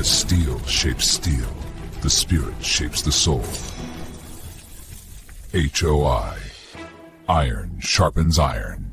As steel shapes steel, the spirit shapes the soul. HOI. Iron sharpens iron.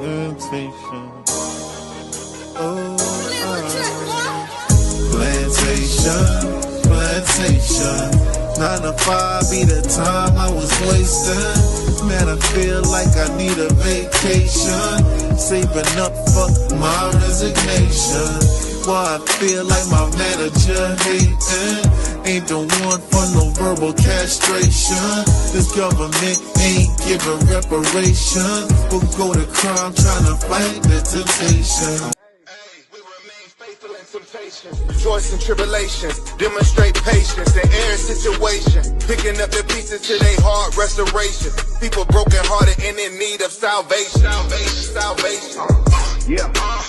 Plantation. 9 to 5 be the time I was wasting. Man, I feel like I need a vacation. Saving up for my resignation. Why I feel like my manager hating. Ain't the one for no verbal castration. This government ain't giving reparation. We'll go to crime trying to fight the temptation. Rejoice in tribulations, demonstrate patience in every situation, picking up the pieces to their heart restoration. People broken hearted and in need of salvation.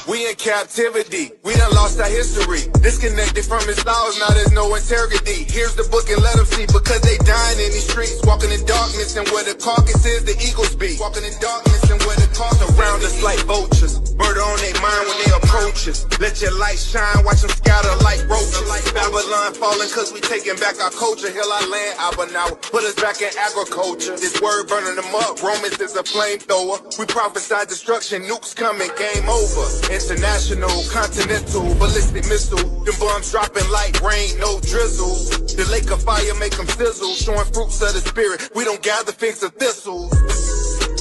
We in captivity, we done lost our history. Disconnected from his laws, now there's no integrity. Here's the book and let them see, because they dying in these streets. Walking in darkness and where the carcass is, the eagles be. Walking in darkness and where the carcass around us like vultures. Murder on their mind when they approach us. Let your light shine, watch them scatter like roaches. Babylon falling cause we taking back our culture. Heal our land, Abba now put us back in agriculture. This word burning them up, Romans is a flamethrower. We prophesy destruction, nukes coming, game over. International, continental, ballistic missile. Them bombs dropping like rain, no drizzle. The lake of fire make them sizzle. Showing fruits of the spirit, we don't gather figs of thistles.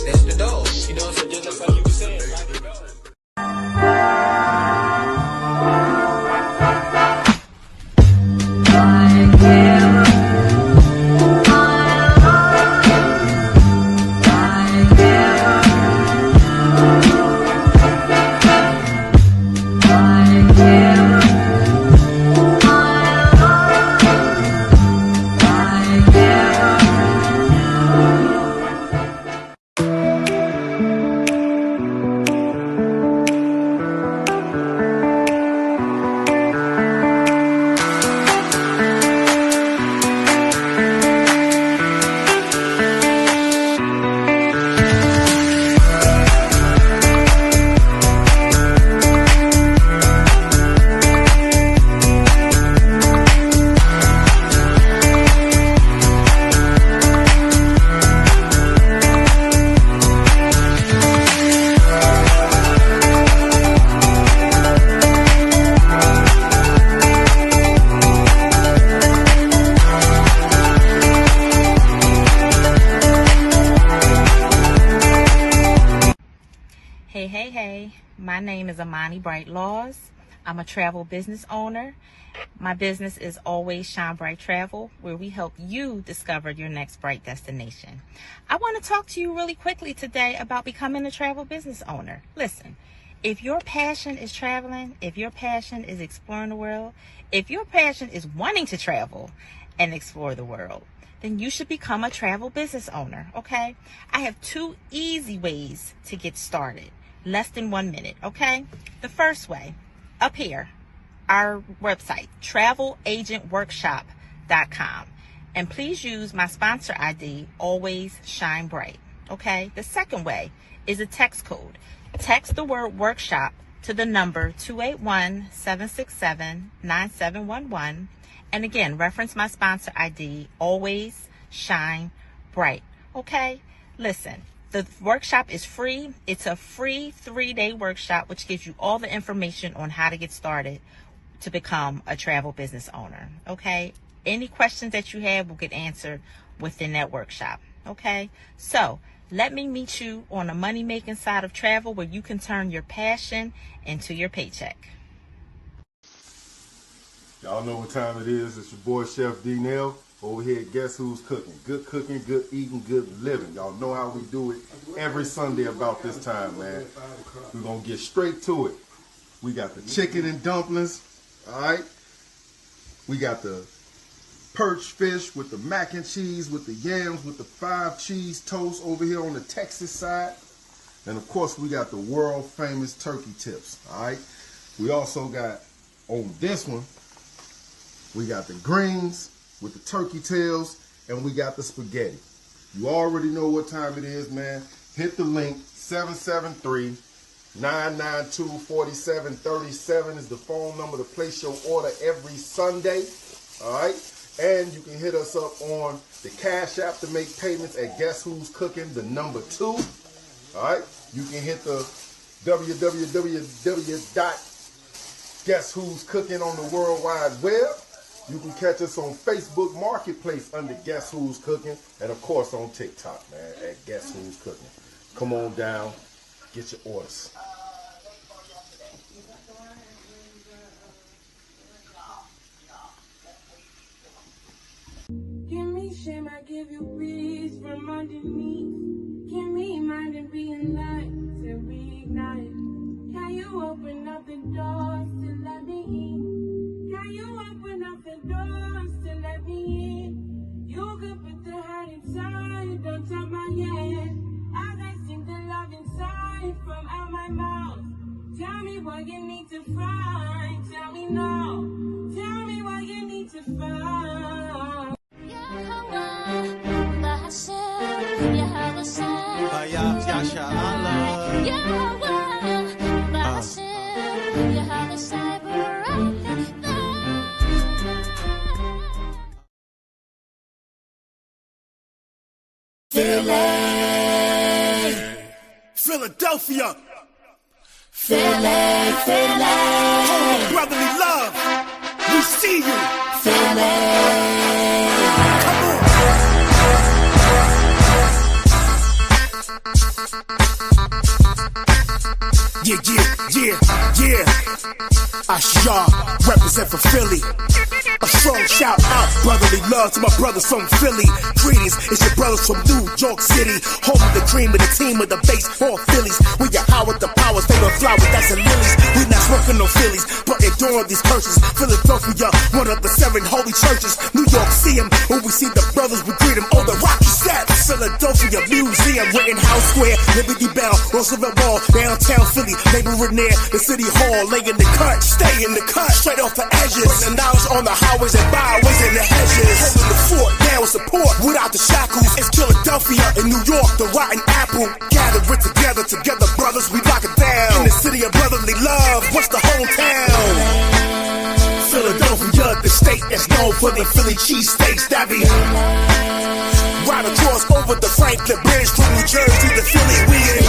That's the dog, you know, so just like you were saying, right? Hey, my name is Amani Bright Laws. I'm a travel business owner. My business is Always Shine Bright Travel, where we help you discover your next bright destination. I want to talk to you really quickly today about becoming a travel business owner. Listen, if your passion is traveling, if your passion is exploring the world, if your passion is wanting to travel and explore the world, then you should become a travel business owner, okay? I have 2 easy ways to get started. Less than 1 minute, okay? The first way, up here, our website, travelagentworkshop.com. And please use my sponsor ID, Always Shine Bright, okay? The second way is a text code. Text the word workshop to the number 281-767-9711. And again, reference my sponsor ID, Always Shine Bright, okay? Listen. The workshop is free. It's a free 3-day workshop, which gives you all the information on how to get started to become a travel business owner. Okay. Any questions that you have will get answered within that workshop. Okay. So let me meet you on the money making side of travel, where you can turn your passion into your paycheck. Y'all know what time it is. It's your boy Chef D Nail. over here at Guess Who's Cooking. Good cooking, good eating, good living. Y'all know how we do it every Sunday about this time, man. We're going to get straight to it. We got the chicken and dumplings, all right? We got the perch fish with the mac and cheese, with the yams, with the 5 cheese toast over here on the Texas side. And of course, we got the world famous turkey tips, all right? We also got, on this one, we got the greens with the turkey tails, and we got the spaghetti. You already know what time it is, man. Hit the link, 773-992-4737 is the phone number to place your order every Sunday, all right? And you can hit us up on the Cash App to make payments at Guess Who's Cooking, the number 2. All right. You can hit the www.guesswho'scooking on the World Wide Web. You can catch us on Facebook Marketplace under Guess Who's Cooking. And, of course, on TikTok, man, at Guess Who's Cooking. Come on down. Get your orders. Give me shame, I give you peace from underneath. Give me mind and being light to reignite. Can you open up the doors to let me in? Can you open up the doors to let me in? You could put the heart inside, don't touch my head. As I sing the love inside from out my mouth. Tell me what you need to find. Tell me now. Tell me what you need to find. Philadelphia, Philly, Philly, home of brotherly love. We see you, Philly. Come on. Yeah. Asha, represent for Philly. A strong shout out, brotherly love to my brothers from Philly. Greetings, it's your brothers from New York City. Home of the cream of the team of the baseball Phillies. We got Howard the Powers, they don't flowers, that's the lilies. We not smoking no Phillies, but enduring these curses. Philadelphia, one of the 7 holy churches. New York, see them, when we see the brothers, we greet them. Oh, the Rocky Steps, Philadelphia Museum, Rittenhouse Square, Liberty Bell, Roosevelt Mall, downtown Philly, neighborhood near the City Hall, lay in the cut, stay in the cut, straight off the edges. And now it's on the highways and byways and the hedges. Holding the fort, down with support, without the shackles. It's Philadelphia in New York, the rotten apple. Gathered with together brothers, we lock it down. In the city of brotherly love, what's the hometown? Philadelphia, the state that's known for the Philly cheesesteaks that be right across over the Franklin Bridge from New Jersey to Philly. We in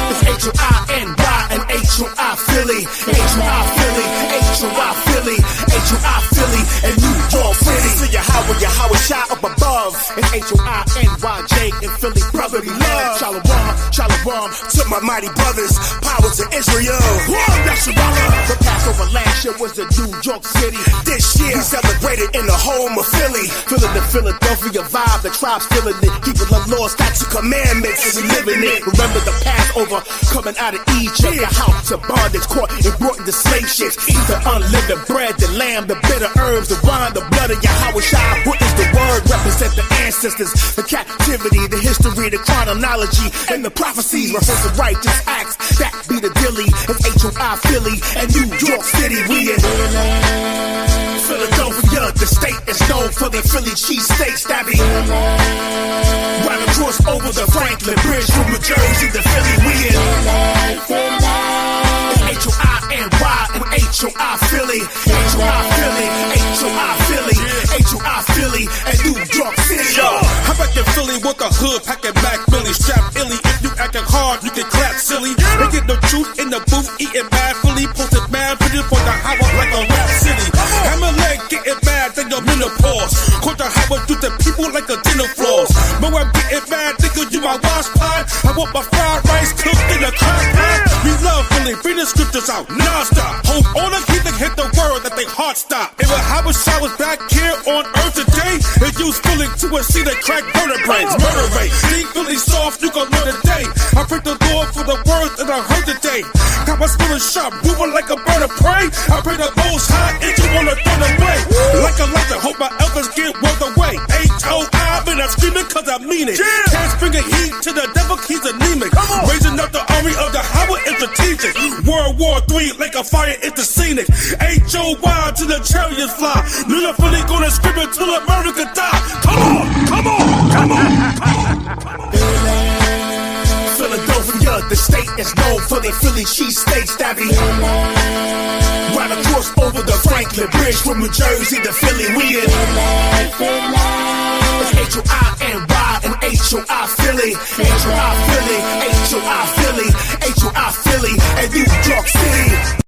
it's H-O-I-N-Y and H-O-I Philly, H-O-I Philly, H-O-I Philly, H-O-I Philly, and New York City. See your Howard shot up above. It's H-O-I-N-Y-J and Philly brotherly love. Shalom to my mighty brothers. Power to Israel. The Passover last year was in New York City. This year we celebrated in the home of Philly. Feeling the Philadelphia vibe, the tribe's feeling it. Keeping the law, statutes, commandments, and we living it. Remember the Passover coming out of Egypt. The house of bondage caught and brought into slave ships. Eat the unliving bread, the lamb, the bitter herbs, the wine, the blood of Yahweh Shai. What is the word? Represent the ancestors, the captivity, the history, the chronology, and the prophecies. Rehearse the righteous acts. That be the dilly. It's H-O-I Philly and New York City. We in Philadelphia, the state is known for the Philly cheesesteaks that be right across over the Franklin Bridge from New Jersey to Philly. We in H-O-I-N-Y and H-O-I Philly, H-O-I Philly, H-O-I Philly, H-O-I Philly, and New York City. Yo, how about the Philly with the hood, packing Mac Billy, strap illy. If you acting hard, you can clap silly. They get the truth in the booth, eating mad Philly, posted mad video for the Howard like a rap city. Hammer leg getting mad, then your menopause. Caught the Howard through the people like a dinner floors. But I'm getting mad, nigga, you my wash pot. I want my fried rice cooked in a crock pot. We love Philly, bring the scriptures out non-stop. Hope all the heathen hit the word that they heart stop. It was Howard showers back here on Earth today. And use Philly to see the crack vertebrae. Murder rate, deep Philly soft, you gon' know today. I pray the Lord for the words that I heard today. Got my spirit sharp, moving like a bird of prey. I pray the Most High, and you wanna turn away. Like a lighter, hope my elders get worth away. H-O-I, man, I'm screaming cause I mean it. Can't bring a heat to the devil, he's anemic. Raising up the army of the Howard is strategic. World War III, like a fire, it's the scenic. H-O-Y to the chariots fly. Little Philly gonna scream until America die. Come on, come on, come on, come on. Philadelphia, the state is known for their Philly cheesesteaks that be right across over the Franklin Bridge from New Jersey to Philly. We in it's H-O-I-N-Y and H-O-I Philly, H-O-I Philly, H-O-I Philly, H-O-I Philly, and New York City.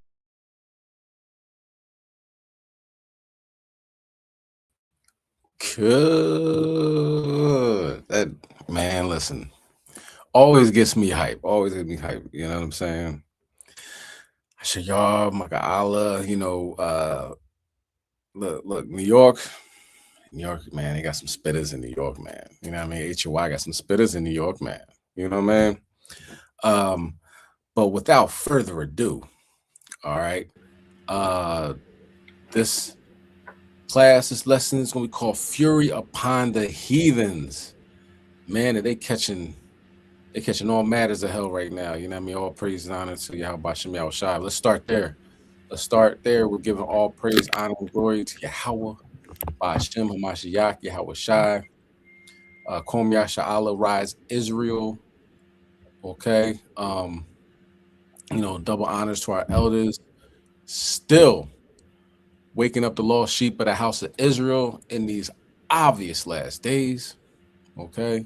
Good. That man, listen, always gets me hype. Always gets me hype. You know what I'm saying? Shayar, Maka, you know, look, New York, man, they got some spitters in New York, man. You know what I mean? HOI got some spitters in New York, man. You know what I mean? But without further ado, all right, this lesson is gonna be called Fury Upon the Heathens. Man, are they catching all matters of hell right now. You know what I mean? All praise and honor to Yahweh Shem Yahweh Shai. Let's start there. We're giving all praise, honor, and glory to Yahweh Hashem Hamashiach, Yahweh Shai. Kom Yasha'Allah, rise Israel. Okay. You know, double honors to our elders. Still waking up the lost sheep of the house of Israel in these obvious last days. Okay.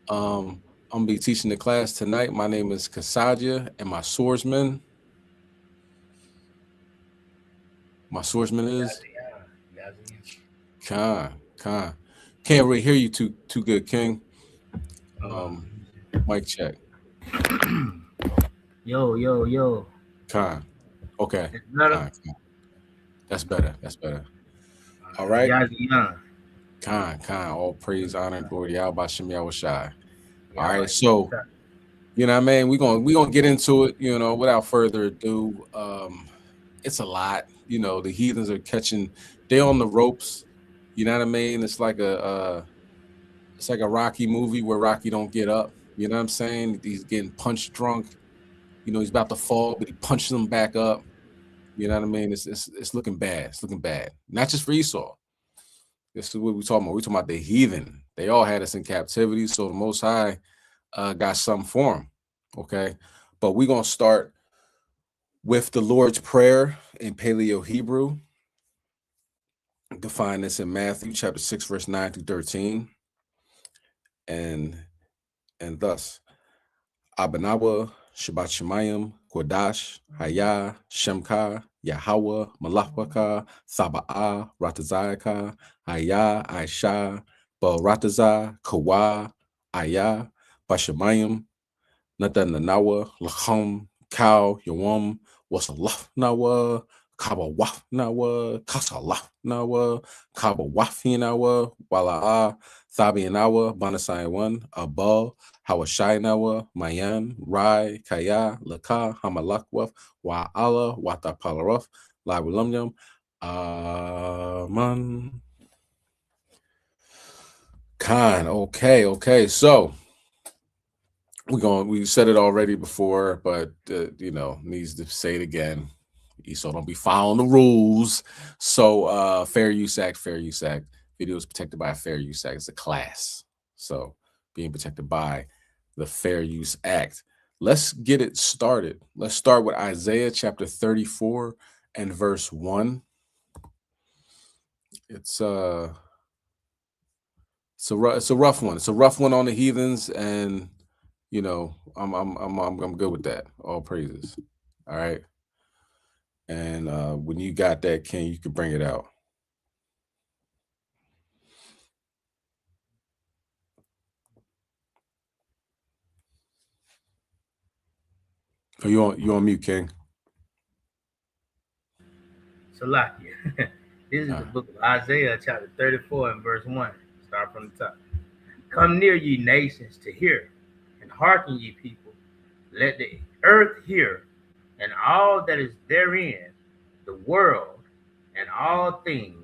I'm gonna be teaching the class tonight. My name is Chaasadyah, and my swordsman is Khan. Can't really hear you too good, King. Mic check. Yo. Khan. Okay. Khan. That's better. All right. Khan. All praise, honor, and glory to Yahweh Shem Yahweh Shai. All right. So, you know what I mean? We're gonna get into it, you know, without further ado. It's a lot. You know, the heathens are they're on the ropes. You know what I mean? It's like a Rocky movie where Rocky don't get up. You know what I'm saying? He's getting punch drunk. You know, he's about to fall, but he punches him back up. You know what I mean? It's looking bad. It's looking bad. Not just for Esau. This is what we're talking about. We're talking about the heathen. They all had us in captivity, so the Most High got something for them. Okay? But we're going to start with the Lord's Prayer in Paleo Hebrew. You can find this in Matthew chapter 6, verse 9 through 13. And thus, Abanawa, Shabbat Shemayim, Kodash, Haya, Shemka, Yahweh, Malachbaka, Saba'ah, Ratazayaka, Haya, Aisha, Baratazah, Kawa, Aya, Bashemayim, Nadananawa, Lacham, Cow, Yawam, Wasalaf Nawa, Kabawaf Nawa, Kasalaf Nawa, Kabawafi Nawa, Wala'a, Thabi Nawa, Banasai 1, Abal, Hawashai Nawa, Mayan, Rai, Kaya, Laka, Hamalakwaf, Wa'ala, Wata Palaraf, Labulamyam, Aman. Khan, okay. So we said it already before, but you know, needs to say it again. Esau don't be following the rules. So fair use act. Video is protected by a fair use act. It's a class. So being protected by the Fair Use Act. Let's get it started. Let's start with Isaiah chapter 34 and verse 1. It's a rough one. It's a rough one on the heathens, and you know, I'm good with that. All praises. All right. And when you got that, King, you can bring it out. Oh, you on mute, King. Salakia. This is the book of Isaiah, chapter 34 and verse 1. Start from the top. Come near, ye nations, to hear, and hearken, ye people. Let the earth hear, and all that is therein, the world, and all things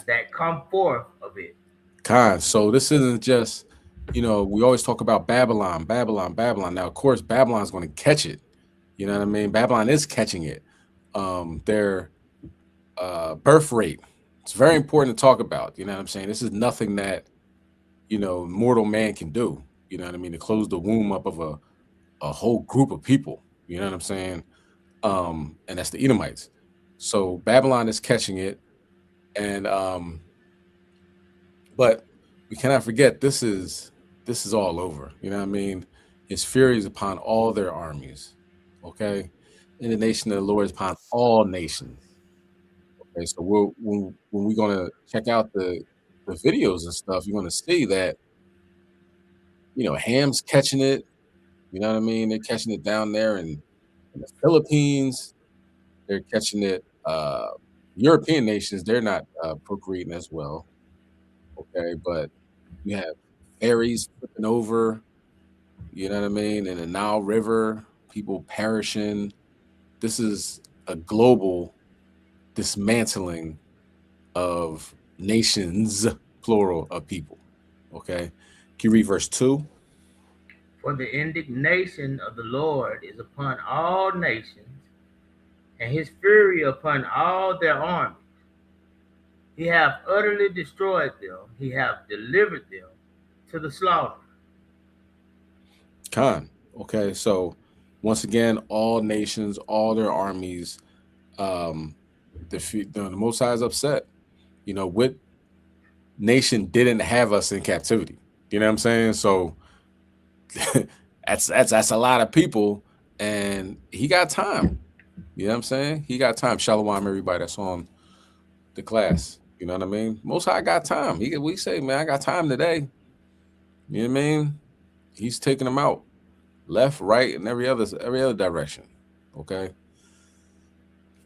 that come forth of it. So this isn't just, we always talk about Babylon. Now, of course, Babylon's going to catch it. You know what I mean? Babylon is catching it. Their birth rate. It's very important to talk about. You know what I'm saying? This is nothing that, mortal man can do. You know what I mean? To close the womb up of a whole group of people. You know what I'm saying? And that's the Edomites. So Babylon is catching it. And but we cannot forget this is all over. You know what I mean? His fury is upon all their armies. Okay. In the nation of the Lord is upon all nations. Okay, so when we're gonna check out the videos and stuff, you're gonna see that Ham's catching it. You know what I mean? They're catching it down there in the Philippines. They're catching it. European nations, they're not procreating as well. Okay, but you have ferries flipping over. You know what I mean? In the Nile River, people perishing. This is a global dismantling of nations, plural, of people. Okay. Can you read verse 2? For the indignation of the Lord is upon all nations, and his fury upon all their armies. He hath utterly destroyed them. He hath delivered them to the slaughter. Okay, so once again, all nations, all their armies, the Most High is upset. What nation didn't have us in captivity? You know what I'm saying? So that's a lot of people, and he got time. You know what I'm saying? He got time. Shalom, everybody that's on the class. You know what I mean? Most High got time. We say, man, I got time today. You know what I mean? He's taking them out, left, right, and every other direction. Okay.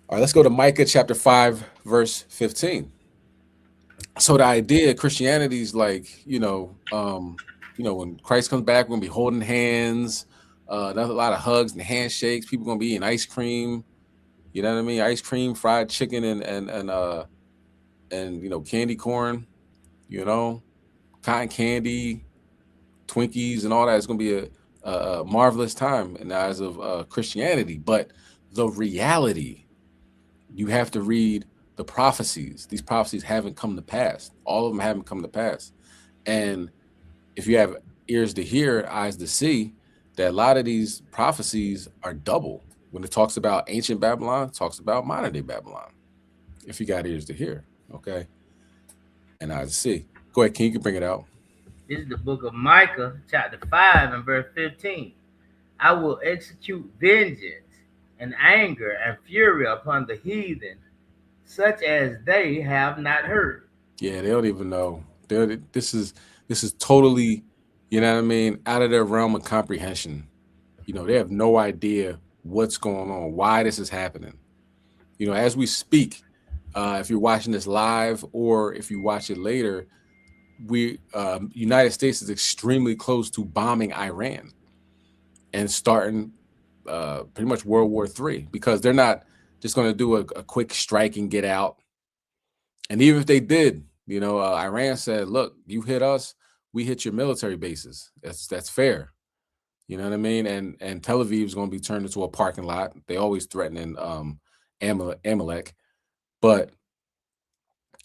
All right, let's go to Micah chapter 5, verse 15. So the idea of Christianity is like, when Christ comes back, we're gonna be holding hands, there's a lot of hugs and handshakes. People gonna be eating ice cream. You know what I mean? Ice cream, fried chicken, and candy corn. Cotton candy, Twinkies, and all that. It's gonna be a marvelous time in the eyes of Christianity. But the reality, you have to read the prophecies. These prophecies haven't come to pass. All of them haven't come to pass. And if you have ears to hear, eyes to see, that a lot of these prophecies are double. When it talks about ancient Babylon, it talks about modern day Babylon. If you got ears to hear, okay? And eyes to see. Go ahead, King, you can bring it out. This is the book of Micah, chapter 5 and verse 15. I will execute vengeance and anger and fury upon the heathen, such as they have not heard. Yeah, they don't even know. This is totally, you know what I mean, out of their realm of comprehension. They have no idea what's going on, why this is happening. As we speak, if you're watching this live or if you watch it later, United States is extremely close to bombing Iran and starting pretty much World War III, because they're not just going to do a quick strike and get out. And even if they did, Iran said, look, you hit us, we hit your military bases. That's fair. You know what I mean? And Tel Aviv is going to be turned into a parking lot. They always threatening Amalek, but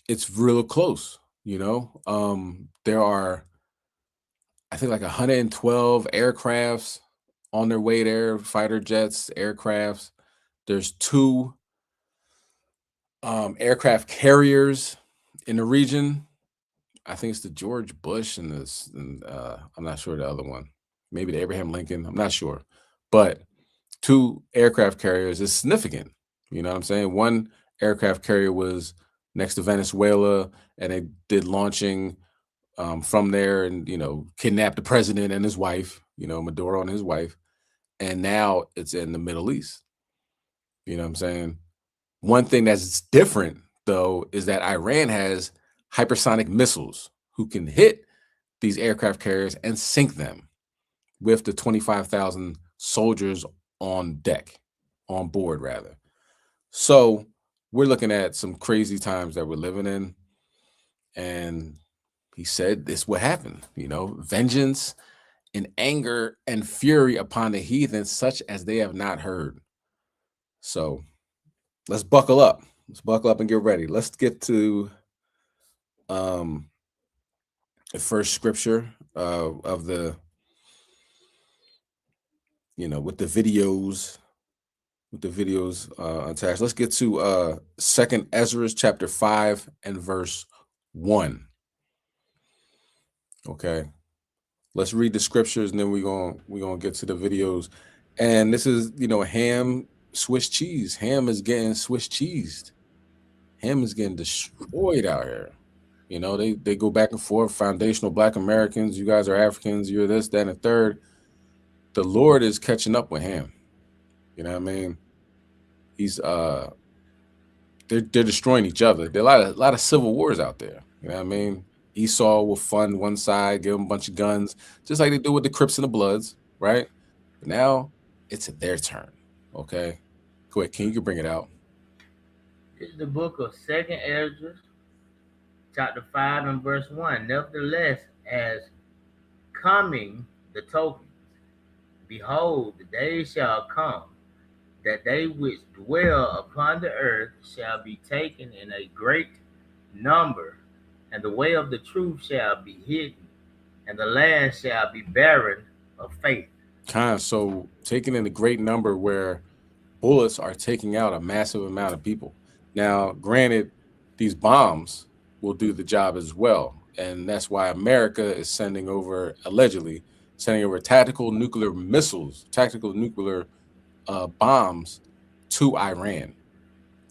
it's real close. There are, I think, like 112 aircrafts on their way there, fighter jets, aircrafts. There's 2 aircraft carriers in the region. I think it's the George Bush and I'm not sure the other one. Maybe the Abraham Lincoln. I'm not sure. But 2 aircraft carriers is significant. You know what I'm saying? One aircraft carrier was next to Venezuela, and they did launching from there and, kidnapped the president and his wife, Maduro and his wife. And now it's in the Middle East. You know what I'm saying? One thing that's different though, is that Iran has hypersonic missiles who can hit these aircraft carriers and sink them with the 25,000 soldiers on board rather. So we're looking at some crazy times that we're living in. And he said this would happen, vengeance and anger and fury upon the heathens, such as they have not heard. So let's buckle up. Let's buckle up and get ready. Let's get to the first scripture of the, with the videos attached. Let's get to 2nd Ezra chapter 5 and verse 1. Okay. Let's read the scriptures and then we're gonna get to the videos. And this is, ham, Swiss cheese. Ham is getting Swiss cheesed. Ham is getting destroyed out here. They go back and forth. Foundational Black Americans, you guys are Africans, you're this, that, and the third. The Lord is catching up with Ham. You know what I mean? He's they're destroying each other. There are a lot of civil wars out there. You know what I mean? Esau will fund one side, give them a bunch of guns, just like they do with the Crips and the Bloods, right? But now it's their turn. Okay, go ahead, King. You can bring it out. This is the book of 2nd Ezra, chapter 5 and verse 1. Nevertheless, as coming the tokens, behold, the days shall come, that they which dwell upon the earth shall be taken in a great number, and the way of the truth shall be hidden, and the land shall be barren of faith. So taken in a great number where bullets are taking out a massive amount of people. Now, granted, these bombs will do the job as well. And that's why America is allegedly sending over tactical nuclear missiles, tactical nuclear bombs to Iran.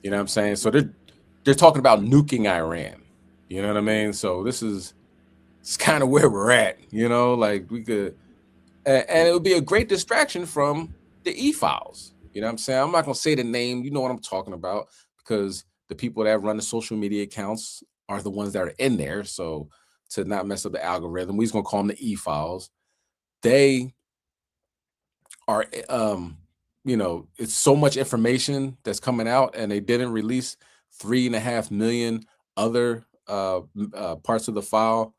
You know what I'm saying? So they're talking about nuking Iran. You know what I mean? So it's kind of where we're at, like we could, and it would be a great distraction from the E-Files. You know what I'm saying? I'm not going to say the name, you know what I'm talking about, because the people that run the social media accounts are the ones that are in there. So to not mess up the algorithm, we're just going to call them the E-Files. They are, it's so much information that's coming out, and they didn't release 3.5 million other parts of the file,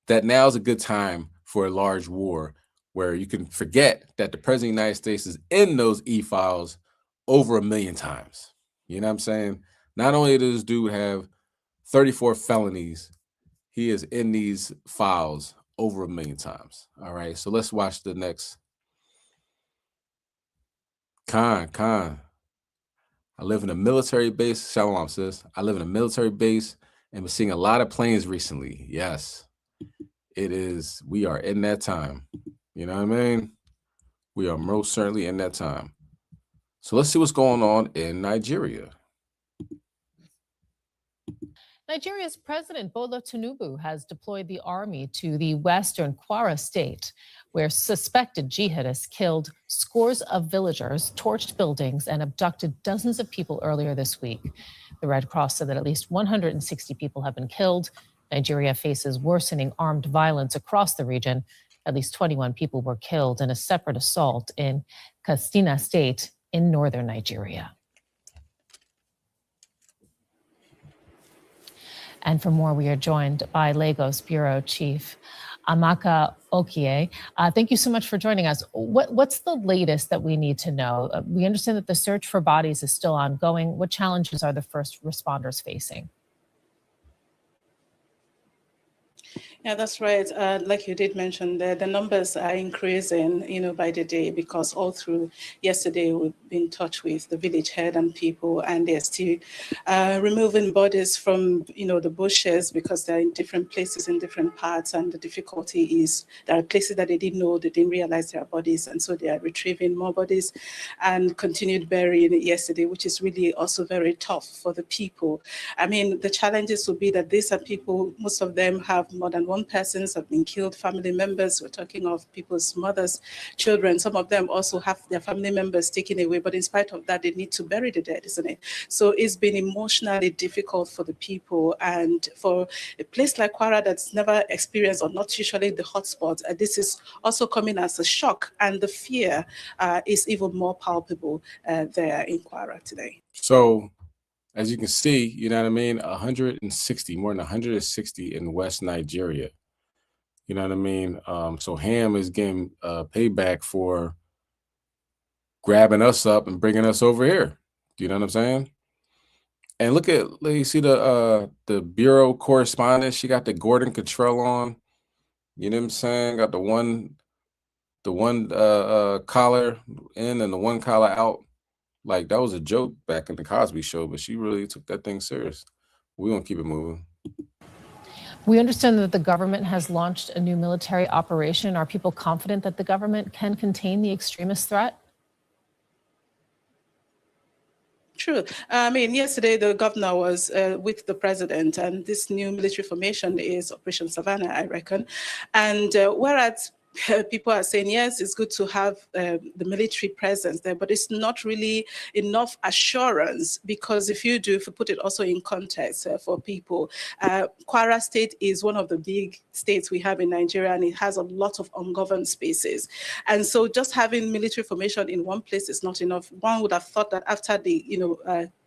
that now is a good time for a large war where you can forget that the president of the United States is in those E-Files over 1 million times. You know what I'm saying? Not only does this dude have 34 felonies, he is in these files over 1 million times. All right, so let's watch the next. Khan. I live in a military base. Shalom, sis. I live in a military base and we're seeing a lot of planes recently. Yes, it is. We are in that time. You know what I mean? We are most certainly in that time. So let's see what's going on in Nigeria. Nigeria's President Bola Tinubu has deployed the army to the western Kwara state, where suspected jihadists killed scores of villagers, torched buildings, and abducted dozens of people earlier this week. The Red Cross said that at least 160 people have been killed. Nigeria faces worsening armed violence across the region. At least 21 people were killed in a separate assault in Katsina State in northern Nigeria. And for more, we are joined by Lagos Bureau Chief Amaka Okie. Thank you so much for joining us. What's the latest that we need to know? We understand that the search for bodies is still ongoing. What challenges are the first responders facing? Yeah, that's right. Like you did mention, the numbers are increasing, by the day, because all through yesterday we've been in touch with the village head and people, and they're still removing bodies from, the bushes, because they're in different places in different parts. And the difficulty is there are places that they didn't know, they didn't realize there are bodies, and so they are retrieving more bodies and continued burying it yesterday, which is really also very tough for the people. I mean, the challenges will be that these are people, most of them have more than one unknown persons have been killed, family members. We're talking of people's mothers, children. Some of them also have their family members taken away, but in spite of that, they need to bury the dead, isn't it? So it's been emotionally difficult for the people. And for a place like Kwara that's never experienced, or not usually the hotspot, this is also coming as a shock. And the fear is even more palpable there in Kwara today. So, as you can see, you know what I mean, 160, more than 160 in West Nigeria. You know what I mean? So Ham is getting payback for grabbing us up and bringing us over here. You know what I'm saying? And look, you see the bureau correspondent. She got the Gordon Cottrell on. You know what I'm saying? Got the one collar in and the one collar out. Like, that was a joke back in the Cosby Show, but she really took that thing serious. We're going to keep it moving. We understand that the government has launched a new military operation. Are people confident that the government can contain the extremist threat? True. I mean, yesterday the governor was with the president, and this new military formation is Operation Savannah, I reckon. And whereas people are saying, yes, it's good to have the military presence there, but it's not really enough assurance, because if you put it also in context for people, Kwara State is one of the big states we have in Nigeria, and it has a lot of ungoverned spaces. And so just having military formation in one place is not enough. One would have thought that after the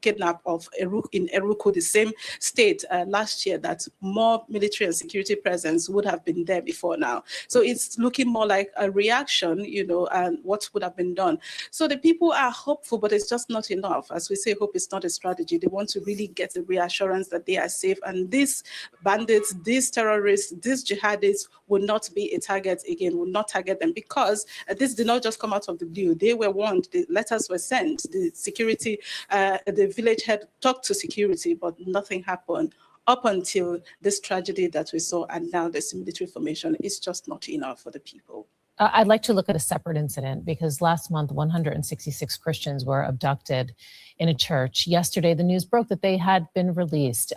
kidnap of in Eruku, the same state last year, that more military and security presence would have been there before now. So it's looking more like a reaction, and what would have been done. So the people are hopeful, but it's just not enough. As we say, hope is not a strategy. They want to really get the reassurance that they are safe, and these bandits, these terrorists, these jihadists will not be a target again, will not target them, because this did not just come out of the blue. They were warned, the letters were sent, the security, the village head talked to security, but nothing happened up until this tragedy that we saw, and now this military formation is just not enough for the people. I'd like to look at a separate incident, because last month 166 Christians were abducted in a church. Yesterday, the news broke that they had been released.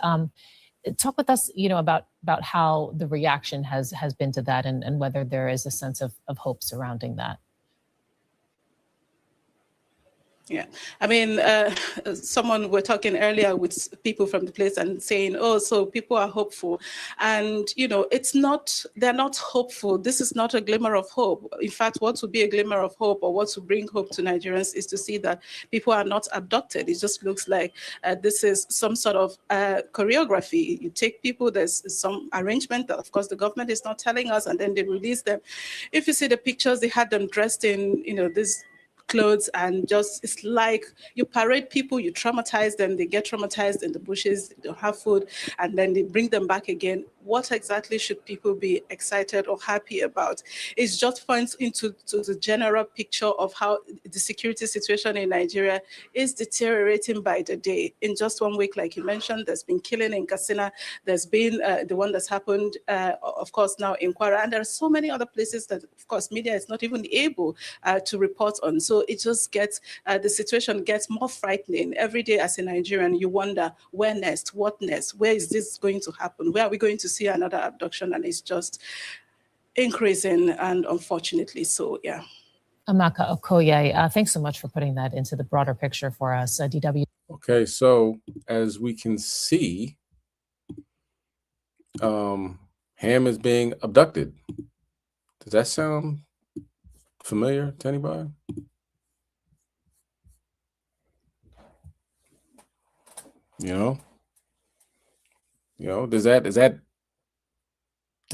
Talk with us, about how the reaction has been to that, and whether there is a sense of hope surrounding that. Yeah, I mean, someone were talking earlier with people from the place and saying, oh, so people are hopeful. And, it's not, they're not hopeful. This is not a glimmer of hope. In fact, what would be a glimmer of hope, or what would bring hope to Nigerians, is to see that people are not abducted. It just looks like this is some sort of choreography. You take people, there's some arrangement that, of course, the government is not telling us, and then they release them. If you see the pictures, they had them dressed in, this clothes, and just, it's like you parade people, you traumatize them, they get traumatized in the bushes, they don't have food, and then they bring them back again. What exactly should people be excited or happy about? It just points into the general picture of how the security situation in Nigeria is deteriorating by the day. In just 1 week, like you mentioned, there's been killing in Katsina, there's been the one that's happened, of course, now in Kwara, and there are so many other places that, of course, media is not even able to report on. So it just gets, the situation gets more frightening. Every day as a Nigerian, you wonder, where next? What next? Where is this going to happen? Where are we going to see another abduction? And it's just increasing, and unfortunately so, yeah. Amaka Okoye, thanks so much for putting that into the broader picture for us, DW. Okay, so as we can see, Ham is being abducted. Does that sound familiar to anybody? Does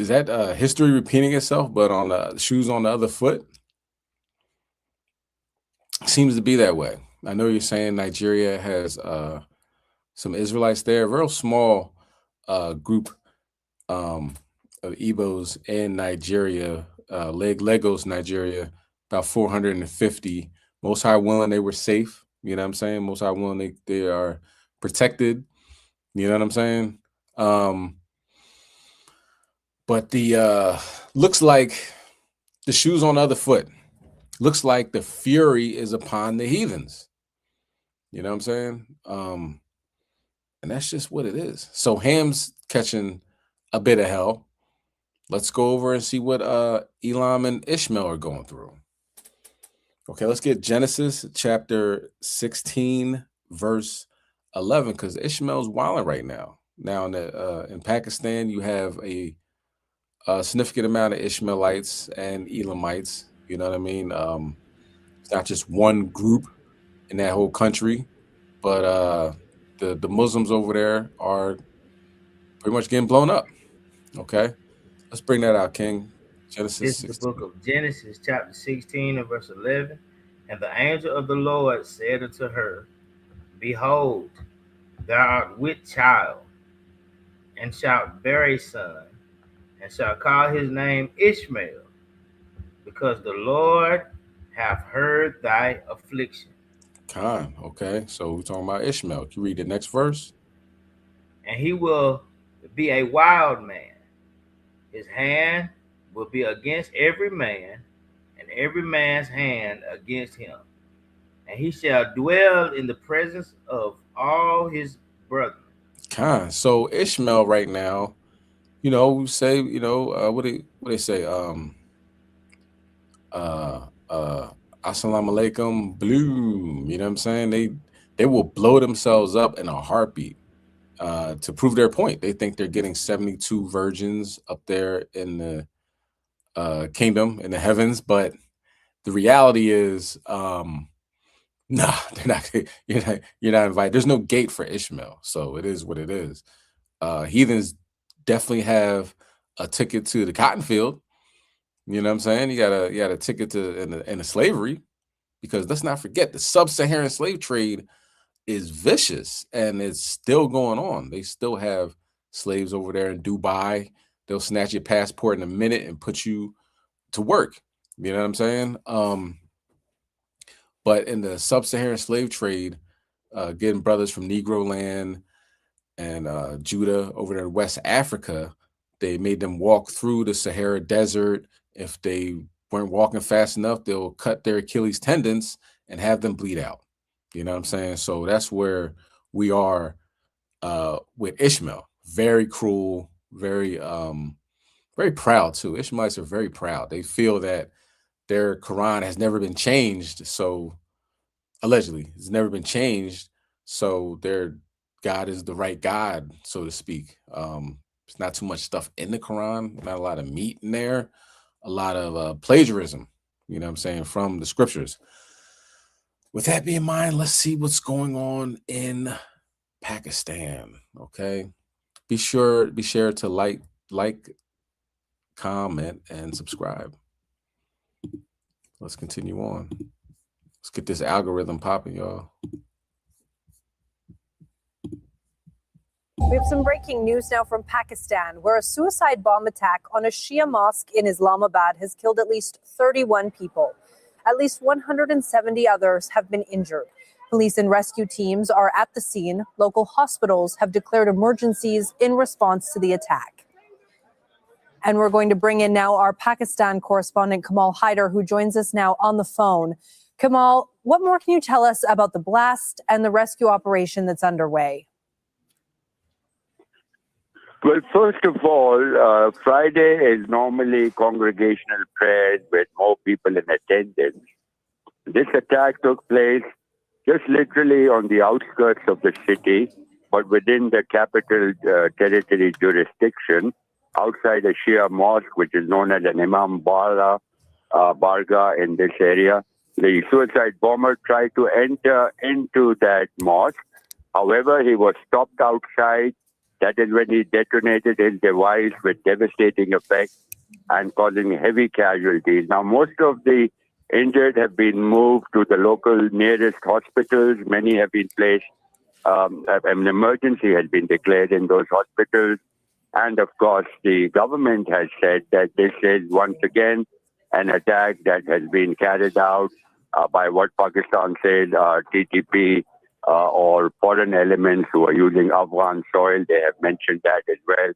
that history repeating itself, but on the shoes on the other foot? Seems to be that way. I know you're saying Nigeria has some Israelites there, a real small group of Igbos in Nigeria, Lagos, Nigeria, about 450. Most High willing they were safe. You know what I'm saying? Most High willing they are protected. You know what I'm saying? But the looks like the shoes on the other foot. Looks like the fury is upon the heathens. You know what I'm saying? And that's just what it is. So Ham's catching a bit of hell, let's go over and see what Elam and Ishmael are going through. Okay, let's get Genesis chapter 16, verse 11, because Ishmael's wilding right now. Now in Pakistan, you have a significant amount of Ishmaelites and Elamites. You know what I mean? It's not just one group in that whole country, but the Muslims over there are pretty much getting blown up. Okay, let's bring that out, King. Genesis This 16. is the book of Genesis, chapter 16 and verse 11. And the angel of the Lord said unto her, Behold, thou art with child, and shalt bear a son, and shalt call his name Ishmael, because the Lord hath heard thy affliction. Okay, so we're talking about Ishmael. Can you read the next verse? And he will be a wild man. His hand will be against every man, and every man's hand against him. And he shall dwell in the presence of all his brethren. So Ishmael right now, you know, we say, you know, what they say, assalamu alaikum, bloom. You know what I'm saying? They will blow themselves up in a heartbeat to prove their point. They think they're getting 72 virgins up there in the kingdom, in the heavens, but the reality is, nah, they're not. You're not invited. There's no gate for Ishmael, so it is what it is. Heathens definitely have a ticket to the cotton field. You know what I'm saying? You got a ticket to in the slavery, because let's not forget the sub-Saharan slave trade is vicious and it's still going on. They still have slaves over there in Dubai. They'll snatch your passport in a minute and put you to work. You know what I'm saying? But in the sub-Saharan slave trade, getting brothers from Negro land and Judah over there in West Africa, they made them walk through the Sahara Desert. If they weren't walking fast enough, they'll cut their Achilles tendons and have them bleed out. You know what I'm saying? So that's where we are with Ishmael. Very cruel, very proud too. Ishmaelites are very proud. They feel that their Quran has never been changed. So allegedly, it's never been changed. So their God is the right God, so to speak. There's not too much stuff in the Quran, not a lot of meat in there, a lot of plagiarism, you know what I'm saying, from the scriptures. With that being in mind, let's see what's going on in Pakistan. Okay. Be sure to like, comment, and subscribe. Let's continue on. Let's get this algorithm popping, y'all. We have some breaking news now from Pakistan, where a suicide bomb attack on a Shia mosque in Islamabad has killed at least 31 people. At least 170 others have been injured. Police and rescue teams are at the scene. Local hospitals have declared emergencies in response to the attack. And we're going to bring in now our Pakistan correspondent, Kamal Haider, who joins us now on the phone. Kamal, what more can you tell us about the blast and the rescue operation that's underway? Well, first of all, Friday is normally congregational prayers with more people in attendance. This attack took place just literally on the outskirts of the city, but within the capital territory jurisdiction, outside a Shia mosque, which is known as an Imam Barga in this area. The suicide bomber tried to enter into that mosque. However, he was stopped outside. That is when he detonated his device with devastating effect and causing heavy casualties. Now, most of the injured have been moved to the local nearest hospitals. Many have been placed. An emergency has been declared in those hospitals. And of course, the government has said that this is once again an attack that has been carried out by what Pakistan said TTP or foreign elements who are using Afghan soil. They have mentioned that as well.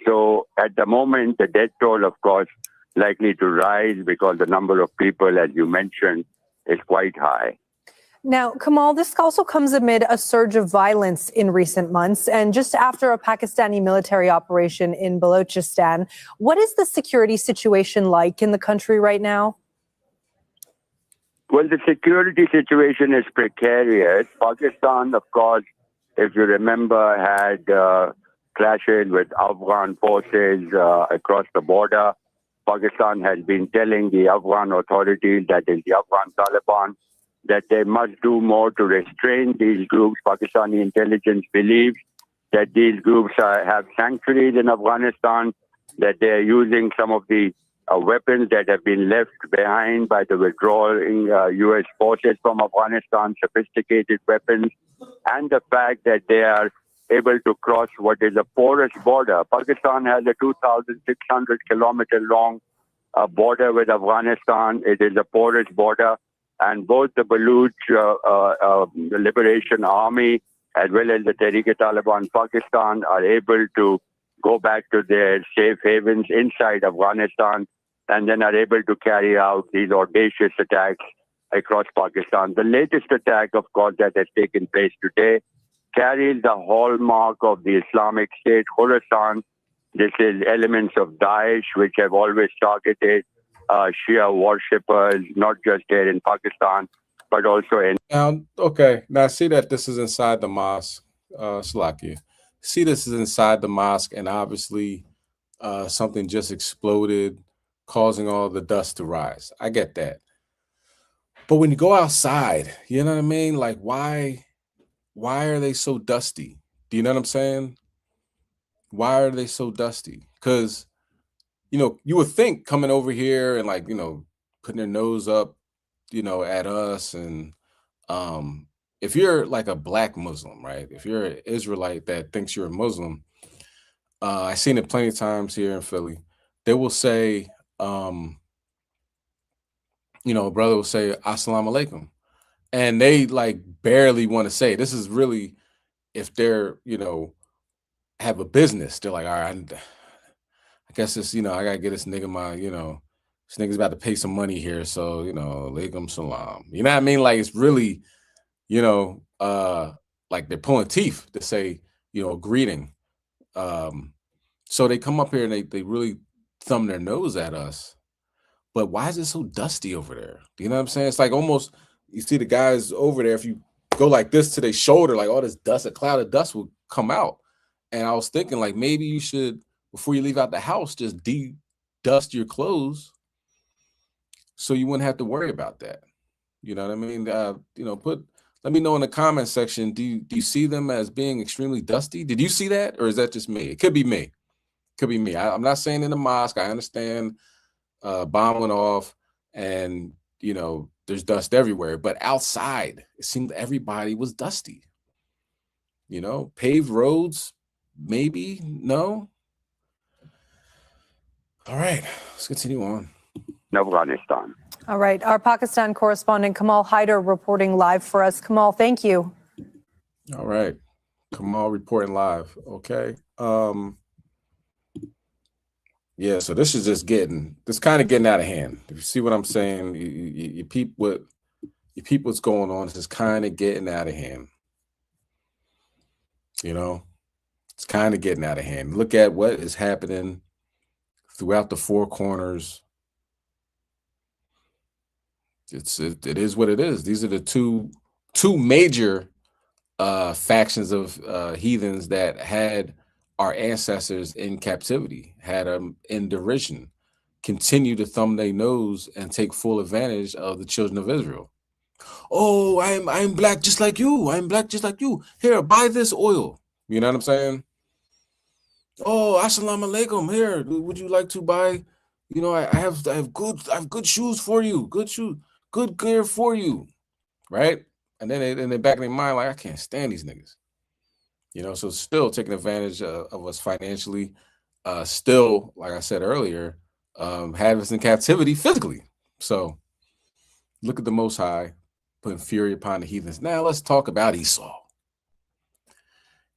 So at the moment, the death toll, of course, likely to rise because the number of people, as you mentioned, is quite high. Now, Kamal, this also comes amid a surge of violence in recent months and just after a Pakistani military operation in Balochistan. What is the security situation like in the country right now? Well, the security situation is precarious. Pakistan, of course, if you remember, had clashes with Afghan forces across the border. Pakistan has been telling the Afghan authorities, that is the Afghan Taliban, that they must do more to restrain these groups. Pakistani intelligence believes that these groups have sanctuaries in Afghanistan, that they are using some of the weapons that have been left behind by the withdrawing U.S. forces from Afghanistan, sophisticated weapons, and the fact that they are able to cross what is a porous border. Pakistan has a 2,600 kilometer long border with Afghanistan. It is a porous border, and both the Baluch the Liberation Army as well as the Tehrik-e-Taliban Pakistan are able to go back to their safe havens inside Afghanistan, and then are able to carry out these audacious attacks across Pakistan. The latest attack, of course, that has taken place today carries the hallmark of the Islamic State, Khorasan. This is elements of Daesh, which have always targeted Shia worshippers, not just here in Pakistan, but also in... Now, okay, now see that this is inside the mosque, Slakia. See this is inside the mosque, and obviously something just exploded, causing all the dust to rise. I get that. But when you go outside, you know what I mean? Like, why are they so dusty? Do you know what I'm saying? Why are they so dusty? Because, you know, you would think coming over here and, like, you know, putting their nose up, you know, at us, and if you're like a black Muslim, right? If you're an Israelite that thinks you're a Muslim, I've seen it plenty of times here in Philly. They will say, you know, a brother will say, Assalamu alaikum. And they like barely want to say, this is really, if they're, you know, have a business, they're like, all right, I guess it's, you know, I gotta get this nigga my, you know, this nigga's about to pay some money here. So, you know, alaikum salam. You know what I mean? Like, it's really, you know, like they're pulling teeth to say, you know, greeting. So they come up here and they really thumb their nose at us. But why is it so dusty over there? Do you know what I'm saying? It's like almost, you see the guys over there, if you go like this to their shoulder, like all this dust, a cloud of dust will come out. And I was thinking, like, maybe you should, before you leave out the house, just de-dust your clothes so you wouldn't have to worry about that. You know what I mean? You know, let me know in the comment section, do you see them as being extremely dusty? Did you see that? Or is that just me? It could be me. Could be me. I'm not saying in the mosque. I understand bomb went off and, you know, there's dust everywhere. But outside, it seemed everybody was dusty. You know, paved roads, maybe, no. All right, let's continue on. Afghanistan. All right, our Pakistan correspondent Kamal Haider reporting live for us. Kamal, thank you. All right, Kamal reporting live. Okay. Yeah, so this is just kind of getting out of hand. If you see what I'm saying, you peep what's going on. This is kind of getting out of hand. You know, it's kind of getting out of hand. Look at what is happening throughout the four corners. It is what it is. These are the two major factions of heathens that had our ancestors in captivity, had them in derision, continue to thumb their nose and take full advantage of the children of Israel. Oh, I'm black just like you. I'm black just like you. Here, buy this oil. You know what I'm saying? Oh, assalamu alaikum. Here, would you like to buy? You know, I have good shoes for you. Good shoes, good gear for you. Right? And then in the back of their mind, like, I can't stand these niggas. You know, so still taking advantage of us financially, still, like I said earlier, have us in captivity physically. So look at the Most High putting fury upon the heathens. Now let's talk about Esau.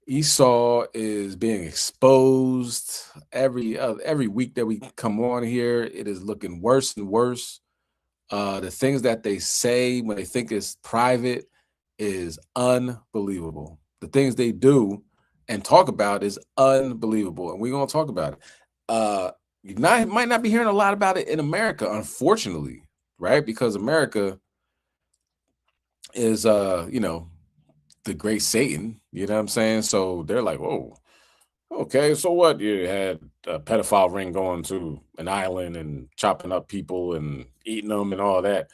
Esau is being exposed every week that we come on here. It is looking worse and worse. The things that they say when they think it's private is unbelievable. The things they do and talk about is unbelievable, and we're gonna talk about it. You might not be hearing a lot about it in America, unfortunately, right? Because America is, the great Satan. You know what I'm saying? So they're like, "Whoa, okay, so what? You had a pedophile ring going to an island and chopping up people and eating them and all that.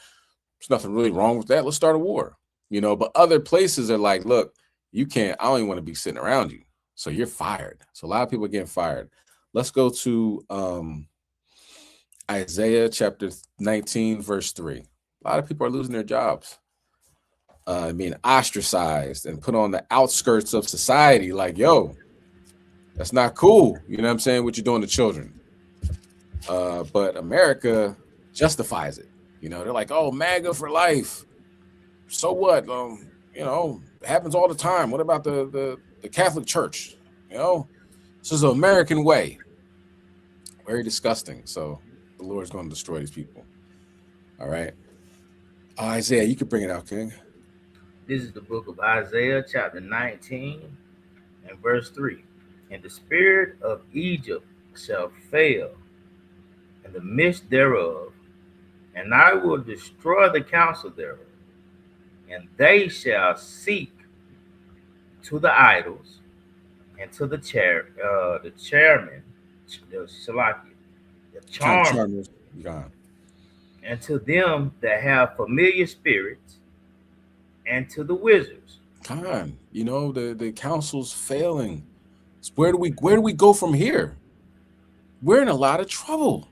There's nothing really wrong with that. Let's start a war." But other places are like, "Look, you can't. I don't even want to be sitting around you, so you're fired." So a lot of people are getting fired. Let's go to Isaiah chapter 19, verse 3. A lot of people are losing their jobs, being ostracized and put on the outskirts of society. Like, yo, that's not cool. You know what I'm saying? What you're doing to children. But America justifies it. They're like, "Oh, MAGA for life. So what? It happens all the time. What about the Catholic Church? This is an American way." Very disgusting. So the Lord's going to destroy these people. All right. Isaiah, you can bring it out, King. This is the book of Isaiah, chapter 19, and verse 3. "And the spirit of Egypt shall fail in the midst thereof, and I will destroy the counsel thereof, and they shall seek to the idols and to the chairmen, the Shalakia, the charmers, and to them that have familiar spirits, and to the wizards." The council's failing. Where do we go from here? We're in a lot of trouble.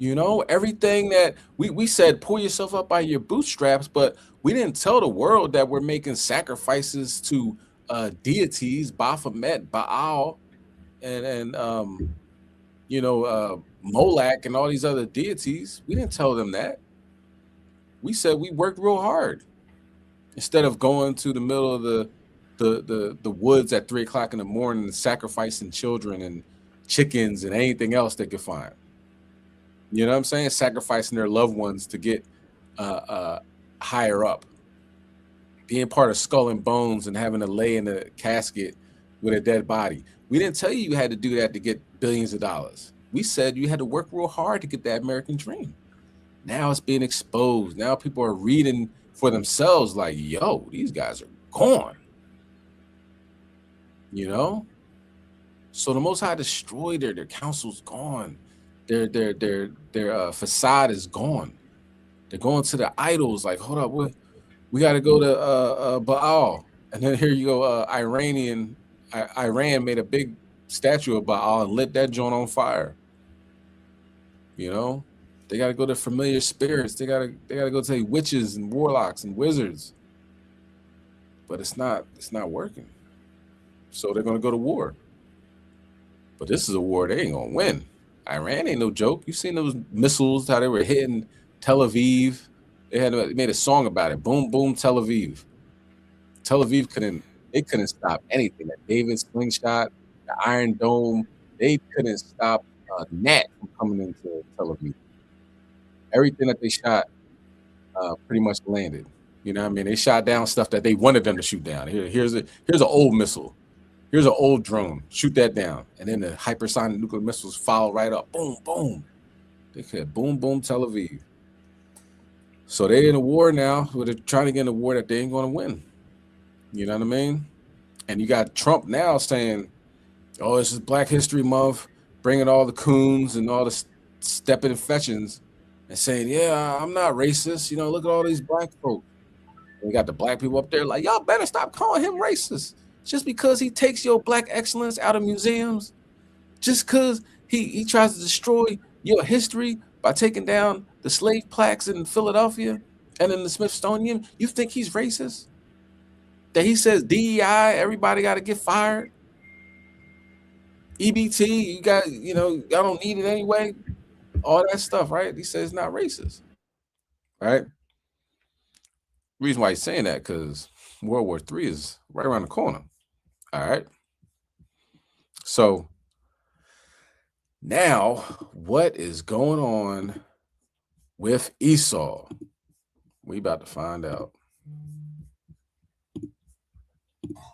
Everything that we said, pull yourself up by your bootstraps, but we didn't tell the world that we're making sacrifices to deities, Baphomet, Baal, and Molech and all these other deities. We didn't tell them that. We said we worked real hard instead of going to the middle of the woods at 3 o'clock in the morning and sacrificing children and chickens and anything else they could find. You know what I'm saying? Sacrificing their loved ones to get higher up. Being part of Skull and Bones and having to lay in a casket with a dead body. We didn't tell you had to do that to get billions of dollars. We said you had to work real hard to get that American dream. Now it's being exposed. Now people are reading for themselves like, yo, these guys are gone. So the Most High destroyed their council's gone. Their facade is gone. They're going to the idols. Like, hold up, we got to go to Baal, and then here you go. Iran made a big statue of Baal and lit that joint on fire. They got to go to familiar spirits. They got to go to witches and warlocks and wizards. But it's not working. So they're going to go to war. But this is a war they ain't going to win. Iran ain't no joke. You seen those missiles, how they were hitting Tel Aviv? They made a song about it. Boom, boom, Tel Aviv. Tel Aviv couldn't stop anything. That David slingshot, the Iron Dome, they couldn't stop a gnat from coming into Tel Aviv. Everything that they shot pretty much landed. You know what I mean? They shot down stuff that they wanted them to shoot down. Here's an old missile. Here's an old drone. Shoot that down. And then the hypersonic nuclear missiles follow right up. Boom, boom. They could boom, boom, Tel Aviv. So they're in a war now. They're trying to get in a war that they ain't going to win. You know what I mean? And you got Trump now saying, oh, this is Black History Month, bringing all the coons and all the stepping infections and saying, yeah, I'm not racist. Look at all these black folk. And we got the black people up there like, y'all better stop calling him racist. Just because he takes your black excellence out of museums, just because he tries to destroy your history by taking down the slave plaques in Philadelphia and in the Smithsonian, you think he's racist? That he says DEI, everybody got to get fired. EBT, y'all don't need it anyway. All that stuff, right? He says it's not racist, right? Reason why he's saying that, because World War III is right around the corner. All right. So now what is going on with Esau? We about to find out.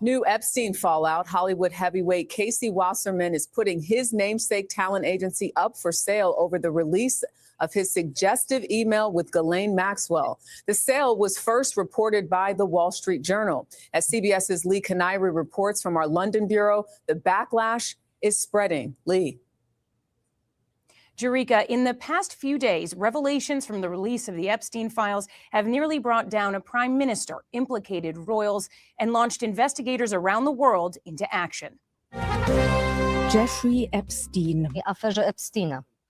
New Epstein fallout. Hollywood heavyweight Casey Wasserman is putting his namesake talent agency up for sale over the release of his suggestive email with Ghislaine Maxwell. The sale was first reported by the Wall Street Journal. As CBS's Lee Canary reports from our London bureau, the backlash is spreading. Lee. Jerika, in the past few days, revelations from the release of the Epstein files have nearly brought down a prime minister, implicated royals, and launched investigators around the world into action. Jeffrey Epstein.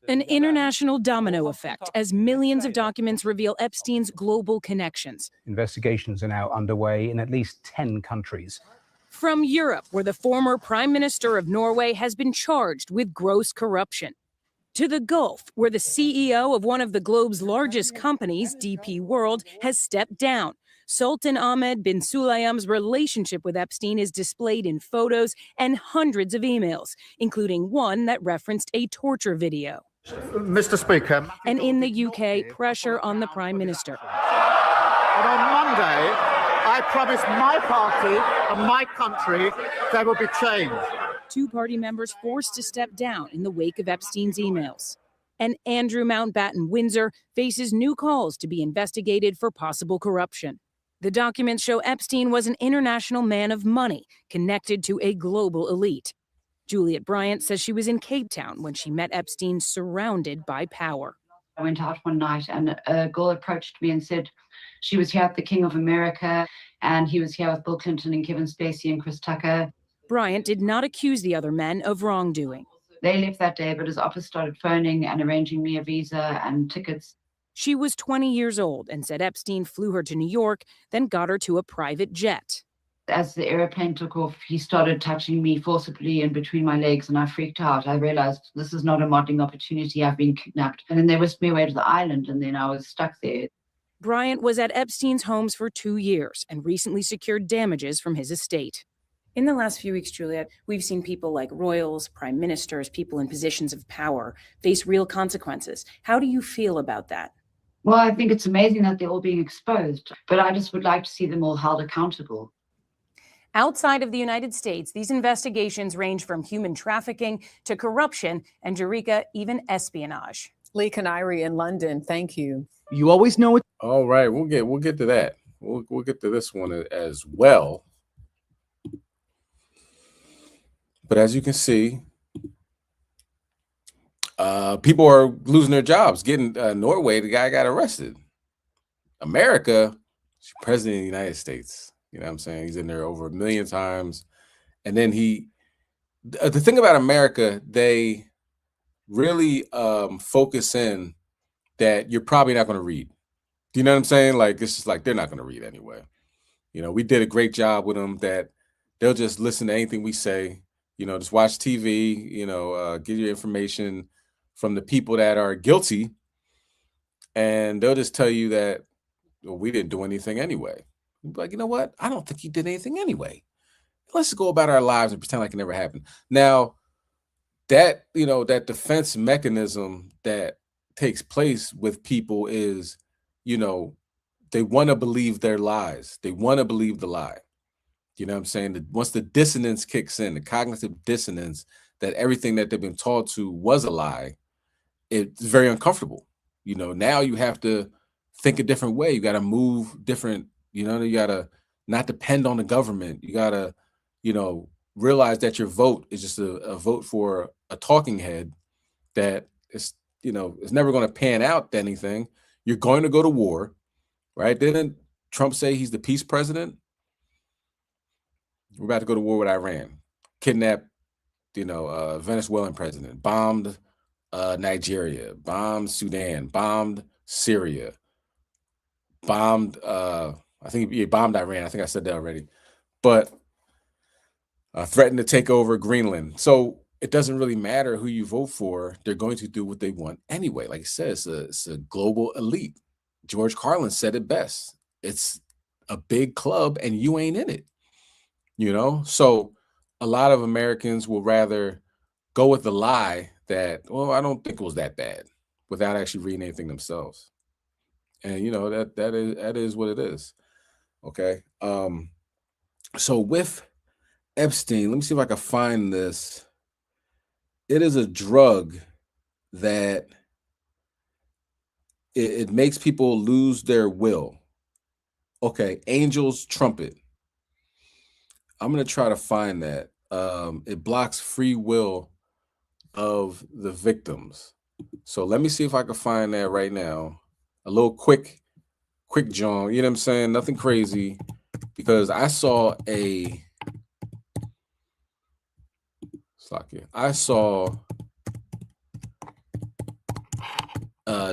An international domino effect as millions of documents reveal Epstein's global connections. Investigations are now underway in at least 10 countries. From Europe, where the former prime minister of Norway has been charged with gross corruption, to the Gulf, where the CEO of one of the globe's largest companies, DP World, has stepped down. Sultan Ahmed bin Sulayem's relationship with Epstein is displayed in photos and hundreds of emails, including one that referenced a torture video. Mr. Speaker. And in the UK, pressure on the Prime Minister. And on Monday, I promised my party and my country there will be change. Two party members forced to step down in the wake of Epstein's emails. And Andrew Mountbatten Windsor faces new calls to be investigated for possible corruption. The documents show Epstein was an international man of money connected to a global elite. Juliet Bryant says she was in Cape Town when she met Epstein surrounded by power. I went out one night and a girl approached me and said she was here at the King of America and he was here with Bill Clinton and Kevin Spacey and Chris Tucker. Bryant did not accuse the other men of wrongdoing. They left that day, but his office started phoning and arranging me a visa and tickets. She was 20 years old and said Epstein flew her to New York, then got her to a private jet. As the airplane took off, he started touching me forcibly in between my legs and I freaked out. I realized this is not a modeling opportunity. I've been kidnapped. And then they whisked me away to the island and then I was stuck there. Bryant was at Epstein's homes for 2 years and recently secured damages from his estate. In the last few weeks, Juliet, we've seen people like royals, prime ministers, people in positions of power face real consequences. How do you feel about that? Well, I think it's amazing that they're all being exposed, but I just would like to see them all held accountable. Outside of the United States, these investigations range from human trafficking to corruption and, Jerika, even espionage. Lee Canary in London, thank you. You always know it. All right, we'll get to that. We'll get to this one as well. But as you can see, people are losing their jobs. Getting Norway, the guy got arrested. America, president of the United States. You know what I'm saying? He's in there over 1 million times. And then the thing about America, they really focus in that you're probably not going to read. Do you know what I'm saying? Like, it's just like they're not going to read anyway. You know, we did a great job with them that they'll just listen to anything we say. You know, just watch TV, you know, get your information from the people that are guilty. And they'll just tell you that, well, we didn't do anything anyway. You'll be like, you know what? I don't think he did anything anyway. Let's just go about our lives and pretend like it never happened. Now, that, you know, that defense mechanism that takes place with people is, you know, they want to believe their lies. They want to believe the lie. You know what I'm saying? Once the dissonance kicks in, the cognitive dissonance that everything that they've been taught to was a lie, it's very uncomfortable. You know, now you have to think a different way. You got to move different, you know, you got to not depend on the government. You got to, you know, realize that your vote is just a vote for a talking head that is, you know, it's never going to pan out to anything. You're going to go to war, right? Didn't Trump say he's the peace president? We're about to go to war with Iran, kidnap, you know, Venezuelan president, bombed Nigeria, bombed Sudan, bombed Syria, bombed, I think he bombed Iran. I think I said that already, but threatened to take over Greenland. So it doesn't really matter who you vote for. They're going to do what they want anyway. Like I said, it's a global elite. George Carlin said it best. It's a big club and you ain't in it. You know, so a lot of Americans will rather go with the lie that, well, I don't think it was that bad without actually reading anything themselves. And you know that is what it is. Okay. So with Epstein, let me see if I can find this. It is a drug that it makes people lose their will. Okay, Angel's Trumpet. I'm gonna try to find that. It blocks free will of the victims. So let me see if I can find that right now. A little quick John, you know what I'm saying? Nothing crazy, because I saw a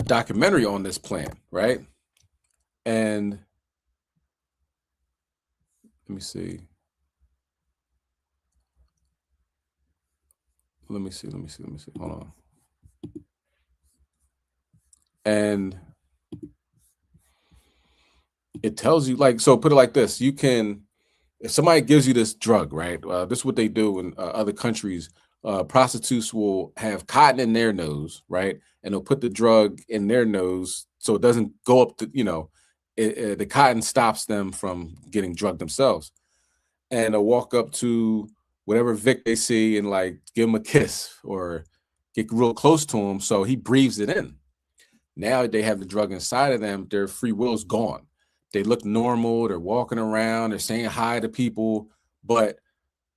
documentary on this plant, right? And let me see. Hold on. And it tells you, like, so put it like this. You can, if somebody gives you this drug, right? This is what they do in other countries. Prostitutes will have cotton in their nose, right? And they'll put the drug in their nose so it doesn't go up to, you know, the cotton stops them from getting drugged themselves. And they'll walk up to whatever Vic they see and like give him a kiss or get real close to him. So he breathes it in. Now they have the drug inside of them. Their free will is gone. They look normal. They're walking around. They're saying hi to people, but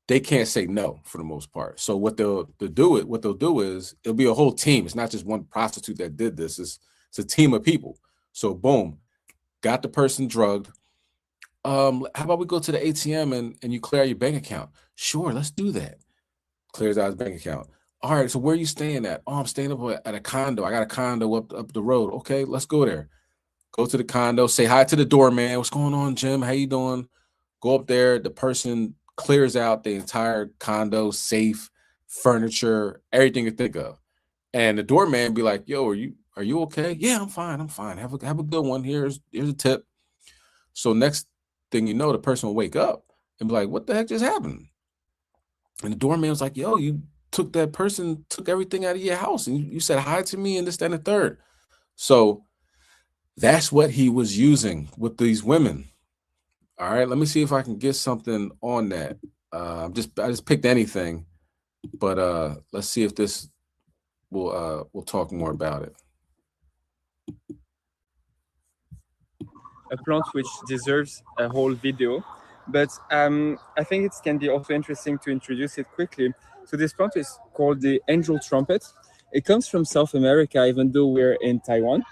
they can't say no for the most part. So what they'll do is it'll be a whole team. It's not just one prostitute that did this. It's a team of people. So boom, got the person drugged. How about we go to the ATM and you clear out your bank account? Sure, let's do that. Clears out his bank account. All right, so where are you staying at? Oh, I'm staying up at a condo. I got a condo up the road. Okay, let's go there. Go to the condo, say hi to the doorman. What's going on, Jim? How you doing? Go up there. The person clears out the entire condo, safe, furniture, everything you think of. And the doorman be like, yo, are you okay? Yeah, I'm fine. Have a good one. Here's a tip. So next thing you know, the person will wake up and be like, what the heck just happened? And the doorman was like, yo, you took everything out of your house and you said hi to me and this, that, and the third. So that's what he was using with these women. All right, let me see if I can get something on that. I just picked anything, but let's see if this we'll talk more about it. A plant which deserves a whole video, but I think it can be also interesting to introduce it quickly. So this plant is called the angel trumpet. It comes from South America, even though we're in Taiwan,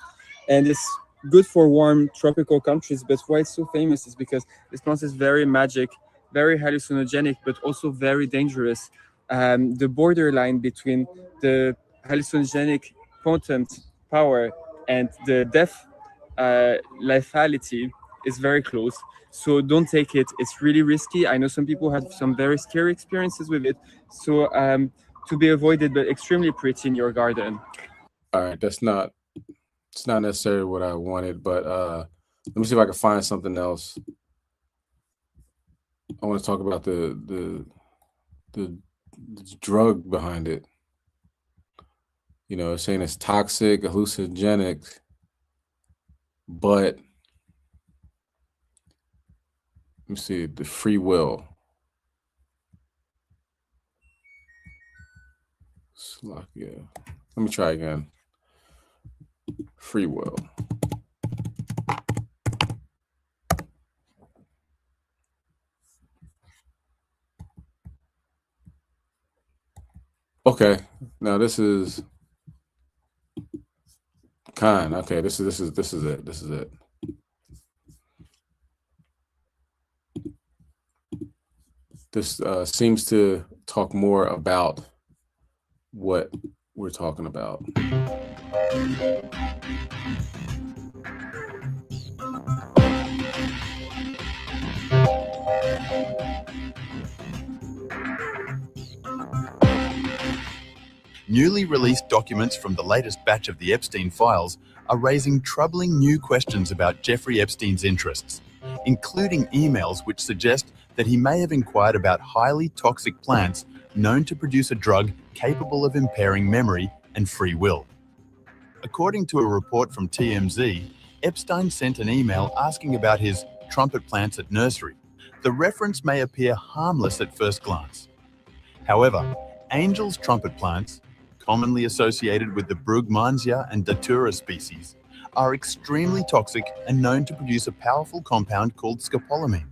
and it's good for warm tropical countries. But why it's so famous is because this plant is very magic, very hallucinogenic, but also very dangerous. The borderline between the hallucinogenic potent power and the death lethality is very close. So don't take it. It's really risky. I know some people had some very scary experiences with it. So to be avoided, but extremely pretty in your garden. All right, it's not necessarily what I wanted, but let me see if I can find something else. I want to talk about the drug behind it. You know, saying it's toxic, hallucinogenic, but let me see, the free will. Yeah. Let me try again. Free will. Okay, now this is kind. Okay, this is it. This seems to talk more about what we're talking about. Newly released documents from the latest batch of the Epstein files are raising troubling new questions about Jeffrey Epstein's interests, including emails which suggest that he may have inquired about highly toxic plants known to produce a drug capable of impairing memory and free will. According to a report from TMZ, Epstein sent an email asking about his trumpet plants at nursery. The reference may appear harmless at first glance. However, Angel's trumpet plants, commonly associated with the Brugmansia and Datura species, are extremely toxic and known to produce a powerful compound called scopolamine.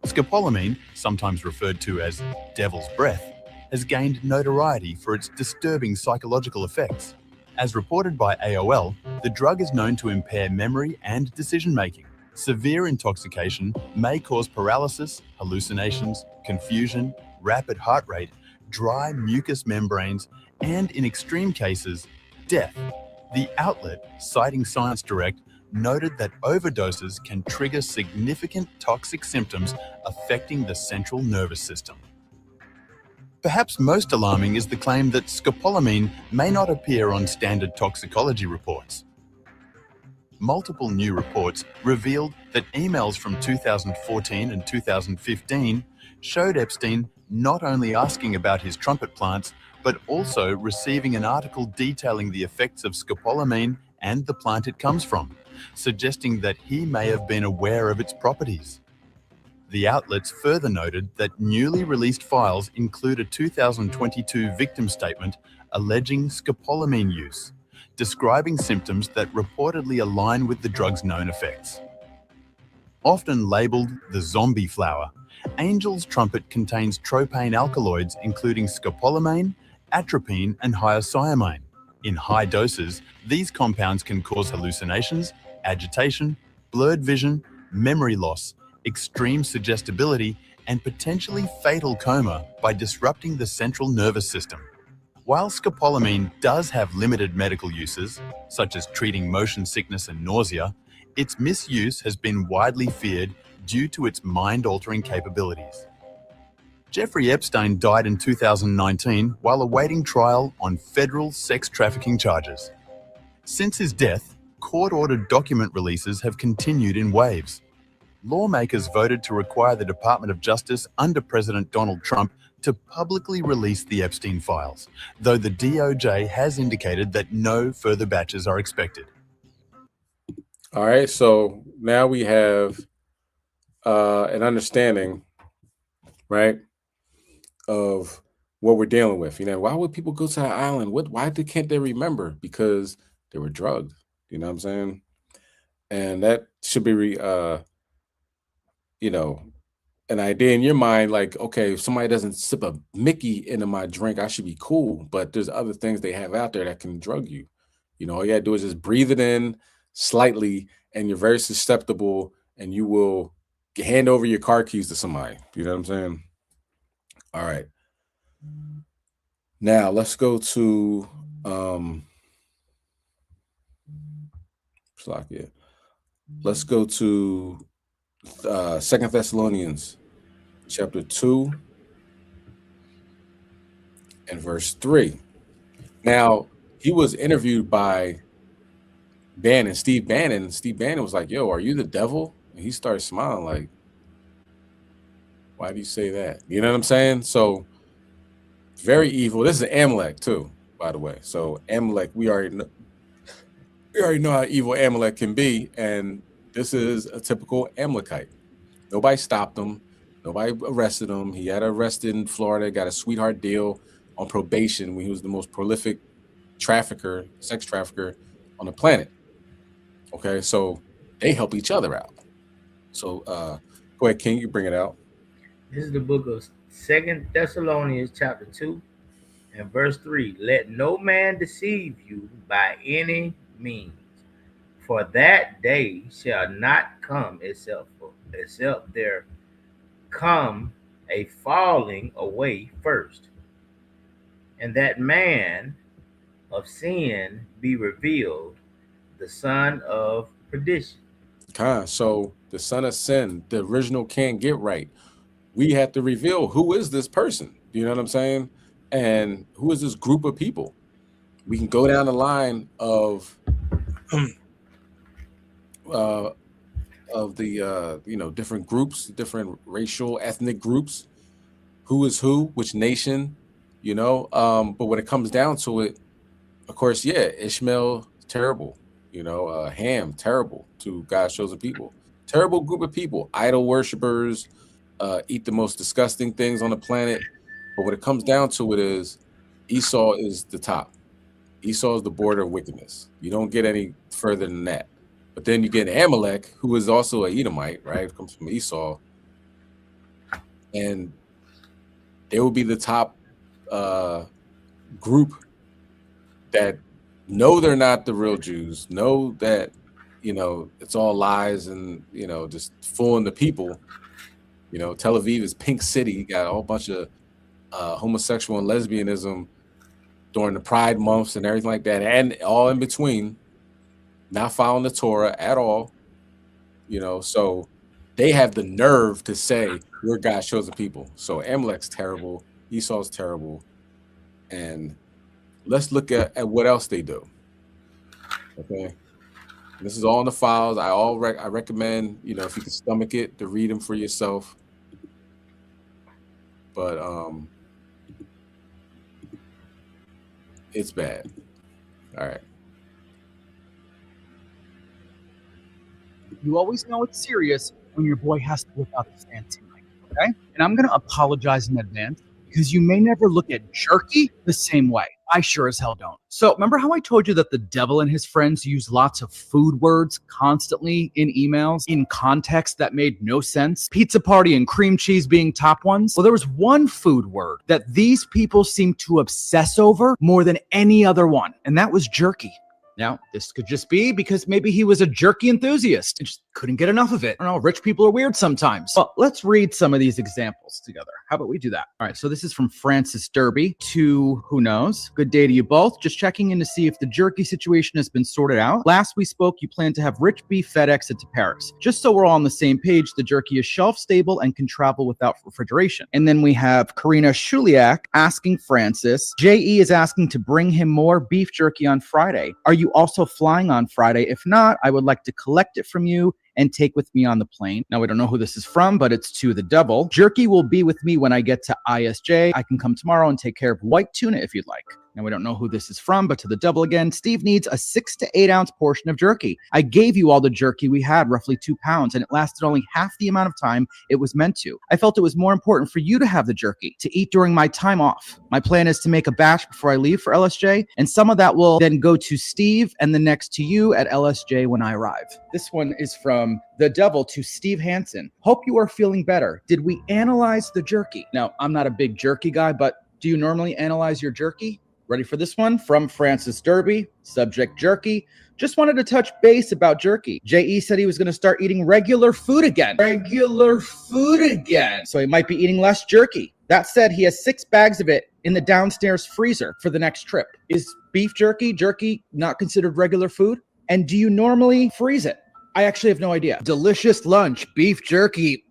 Scopolamine, sometimes referred to as devil's breath, has gained notoriety for its disturbing psychological effects. As reported by AOL, the drug is known to impair memory and decision-making. Severe intoxication may cause paralysis, hallucinations, confusion, rapid heart rate, dry mucous membranes, and in extreme cases, death. The outlet, citing Science Direct, noted that overdoses can trigger significant toxic symptoms affecting the central nervous system. Perhaps most alarming is the claim that scopolamine may not appear on standard toxicology reports. Multiple new reports revealed that emails from 2014 and 2015 showed Epstein not only asking about his trumpet plants, but also receiving an article detailing the effects of scopolamine and the plant it comes from, suggesting that he may have been aware of its properties. The outlets further noted that newly released files include a 2022 victim statement alleging scopolamine use, describing symptoms that reportedly align with the drug's known effects. Often labeled the zombie flower, Angel's trumpet contains tropane alkaloids including scopolamine, atropine, and hyoscyamine. In high doses, these compounds can cause hallucinations, agitation, blurred vision, memory loss, extreme suggestibility, and potentially fatal coma by disrupting the central nervous system. While scopolamine does have limited medical uses, such as treating motion sickness and nausea, its misuse has been widely feared due to its mind-altering capabilities. Jeffrey Epstein died in 2019 while awaiting trial on federal sex trafficking charges. Since his death, court-ordered document releases have continued in waves. Lawmakers voted to require the Department of Justice under President Donald Trump to publicly release the Epstein files, though the DOJ has indicated that no further batches are expected. All right, so now we have an understanding, right, of what we're dealing with. You know, why would people go to an island? Why can't they remember? Because they were drugged. You know what I'm saying? And that should be, you know, an idea in your mind, like, okay, if somebody doesn't sip a Mickey into my drink, I should be cool. But there's other things they have out there that can drug you. You know, all you gotta do is just breathe it in slightly, and you're very susceptible, and you will hand over your car keys to somebody. You know what I'm saying? All right. Now let's go to let's go to 2 Thessalonians chapter 2 and verse 3. Now, he was interviewed by Bannon, Steve Bannon. Steve Bannon was like, yo, are you the devil? And he started smiling like, why do you say that? You know what I'm saying? So very evil. This is Amalek too, by the way. So Amalek, we already know how evil Amalek can be, and this is a typical Amalekite. Nobody stopped him. Nobody arrested him. He got arrested in Florida, got a sweetheart deal on probation when he was the most prolific sex trafficker on the planet. Okay, so they help each other out. So go ahead, King, you bring it out. This is the book of 2 Thessalonians chapter 2 and verse 3. Let no man deceive you by any means, for that day shall not come except there come a falling away first, and that man of sin be revealed, the son of perdition. So the son of sin, the original can't get right. We have to reveal who is this person. You know what I'm saying? And who is this group of people? We can go down the line of the different groups, different racial, ethnic groups. Who is who? Which nation? But when it comes down to it, of course, yeah, Ishmael, terrible. You know, Ham, terrible to God's chosen people. Terrible group of people, idol worshipers, eat the most disgusting things on the planet. But what it comes down to it is Esau is the top. Esau is the border of wickedness. You don't get any further than that. But then you get Amalek, who is also a Edomite, right? Comes from Esau. And they will be the top group that know they're not the real Jews, know that, you know, it's all lies and, you know, just fooling the people. You know, Tel Aviv is Pink City. You got a whole bunch of homosexual and lesbianism during the Pride months and everything like that, and all in between, not following the Torah at all. You know, so they have the nerve to say we're God's chosen people. So Amalek's terrible, Esau's terrible, and let's look at what else they do. Okay, this is all in the files. I recommend, you know, if you can stomach it, to read them for yourself. But it's bad. All right. You always know it's serious when your boy has to whip out the fancy mic, okay? And I'm going to apologize in advance because you may never look at jerky the same way. I sure as hell don't. So remember how I told you that the devil and his friends use lots of food words constantly in emails in context that made no sense? Pizza party and cream cheese being top ones? Well, there was one food word that these people seemed to obsess over more than any other one, and that was jerky. Now, this could just be because maybe he was a jerky enthusiast and just couldn't get enough of it. I don't know, rich people are weird sometimes. Well, let's read some of these examples together. How about we do that? All right, so this is from Francis Derby to who knows. Good day to you both. Just checking in to see if the jerky situation has been sorted out. Last we spoke, you plan to have rich beef FedExed to Paris. Just so we're all on the same page, the jerky is shelf stable and can travel without refrigeration. And then we have Karina Shuliak asking Francis, J.E. is asking to bring him more beef jerky on Friday. Are you also flying on Friday? If not, I would like to collect it from you and take with me on the plane. Now, we don't know who this is from, but it's to the devil. Jerky will be with me when I get to ISJ. I can come tomorrow and take care of white tuna if you'd like. Now, we don't know who this is from, but to the devil again. Steve needs a 6 to 8 ounce portion of jerky. I gave you all the jerky we had, roughly 2 pounds, and it lasted only half the amount of time it was meant to. I felt it was more important for you to have the jerky, to eat during my time off. My plan is to make a batch before I leave for LSJ, and some of that will then go to Steve and the next to you at LSJ when I arrive. This one is from the devil to Steve Hansen. Hope you are feeling better. Did we analyze the jerky? Now, I'm not a big jerky guy, but do you normally analyze your jerky? Ready for this one? From Francis Derby, subject jerky. Just wanted to touch base about jerky. J.E. said he was going to start eating regular food again. Regular food again. So he might be eating less jerky. That said, he has 6 bags of it in the downstairs freezer for the next trip. Is beef jerky not considered regular food? And do you normally freeze it? I actually have no idea. Delicious lunch, beef jerky.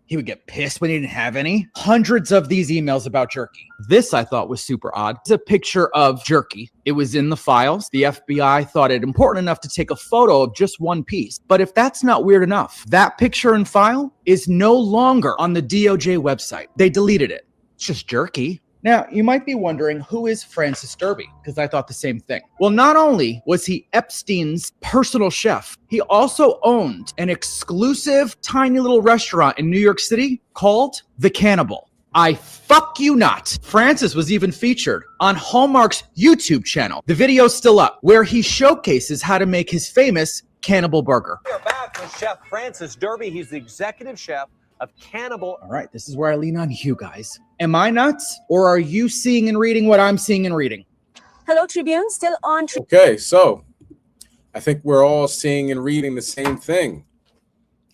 He would get pissed when he didn't have any. Hundreds of these emails about jerky. This I thought was super odd. It's a picture of jerky. It was in the files. The FBI thought it important enough to take a photo of just one piece. But if that's not weird enough, that picture and file is no longer on the DOJ website. They deleted it. It's just jerky. Now, you might be wondering, who is Francis Derby? Because I thought the same thing. Well, not only was he Epstein's personal chef, he also owned an exclusive tiny little restaurant in New York City called The Cannibal. I fuck you not. Francis was even featured on Hallmark's YouTube channel. The video's still up, where he showcases how to make his famous cannibal burger. We are back with Chef Francis Derby. He's the executive chef of Cannibal. All right, this is where I lean on you guys. Am I nuts, or are you seeing and reading what I'm seeing and reading? Hello, Tribune, still on. Okay, so I think we're all seeing and reading the same thing.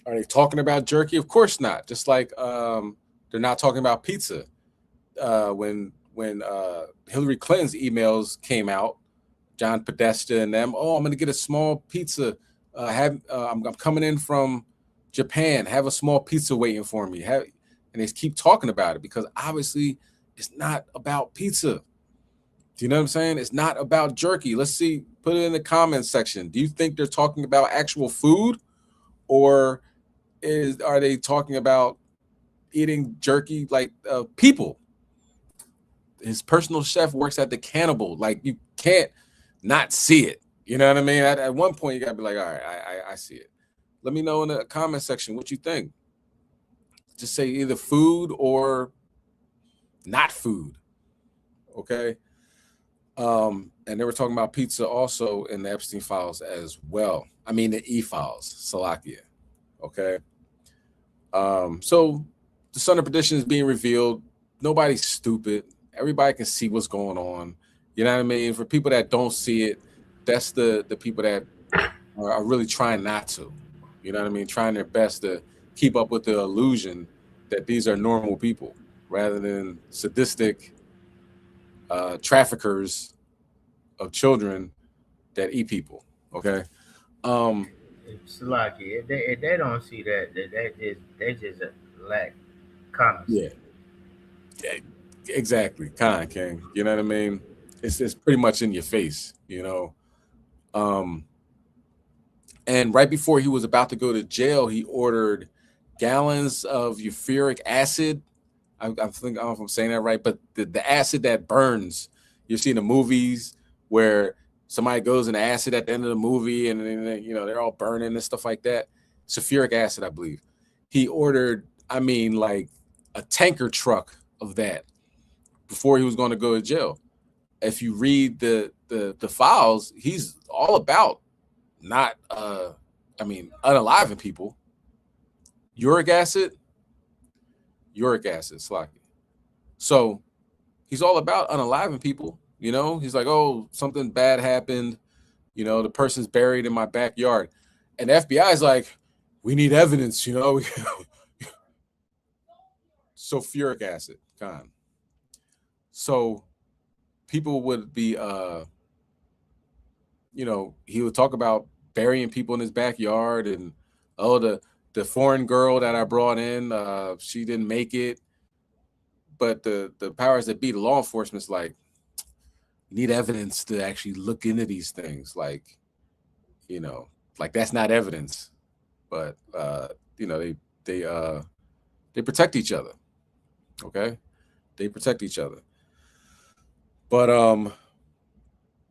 Are they talking about jerky? Of course not. Just like they're not talking about pizza. When Hillary Clinton's emails came out, John Podesta and them, I'm going to get a small pizza. I'm coming in from Japan, have a small pizza waiting for me. And they keep talking about it because obviously it's not about pizza. Do you know what I'm saying? It's not about jerky. Let's see, put it in the comments section. Do you think they're talking about actual food, or are they talking about eating jerky like people? His personal chef works at the Cannibal. Like, you can't not see it. You know what I mean? At one point, you gotta be like, all right, I see it. Let me know in the comment section what you think. Just say either food or not food. Okay. And they were talking about pizza also in the Epstein files as well. I mean the E-files, Chaasadyah. Okay. So the son of perdition is being revealed. Nobody's stupid. Everybody can see what's going on. You know what I mean? For people that don't see it, that's the people that are really trying not to. You know what I mean? Trying their best to keep up with the illusion that these are normal people rather than sadistic traffickers of children that eat people. Okay. It's like if they don't see that, they just lack common sense. Yeah, exactly. King. You know what I mean? It's pretty much in your face, you know. And right before he was about to go to jail, he ordered gallons of sulfuric acid. I think, I don't know if I'm saying that right, but the acid that burns. You see in the movies where somebody goes in acid at the end of the movie and then, you know, they're all burning and stuff like that. Sulfuric acid, I believe. He ordered, I mean, like a tanker truck of that before he was going to go to jail. If you read the files, he's all about not unaliving people. Uric acid, Slocky. So he's all about unaliving people. You know, he's like, oh, something bad happened. You know, the person's buried in my backyard. And the FBI is like, we need evidence, you know. Sulfuric acid, So people would be, you know, he would talk about burying people in his backyard and, oh, the foreign girl that I brought in, she didn't make it. But the powers that be, the law enforcement's like, you need evidence to actually look into these things. Like, you know, like that's not evidence. But you know, they protect each other. Okay? They protect each other. But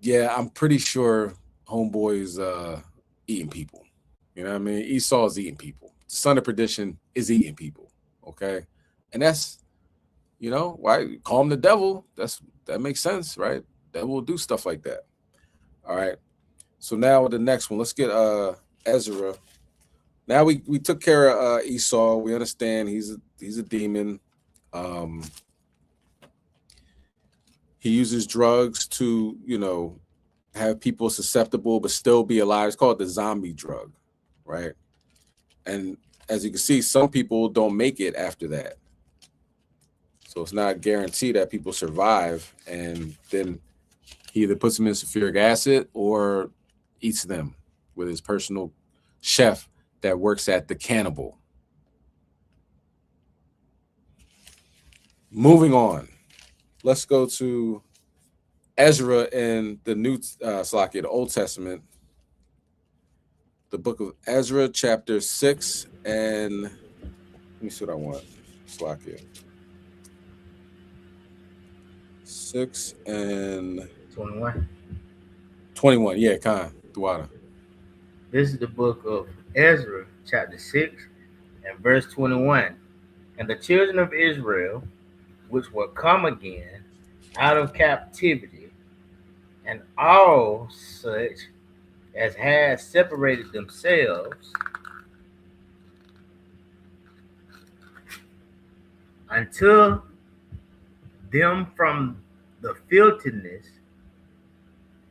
yeah, I'm pretty sure homeboy's eating people. You know what I mean? Esau's eating people. The son of perdition is eating people. Okay? And that's, you know, why call him the devil? That makes sense, right? That will do stuff like that. All right. So now the next one, let's get Ezra. Now we took care of Esau. We understand he's a demon. He uses drugs to, you know, have people susceptible but still be alive. It's called the zombie drug, right? And as you can see, some people don't make it after that. So it's not guaranteed that people survive, and then he either puts them in sulfuric acid or eats them with his personal chef that works at the cannibal. Moving on. Let's go to Ezra in the the Old Testament. The book of Ezra, chapter 6, and let me see what I want. Slakia. 6 and 21. 21, yeah, Dwada. This is the book of Ezra, chapter 6, and verse 21. And the children of Israel, which will come again out of captivity, and all such as had separated themselves until them from the filthiness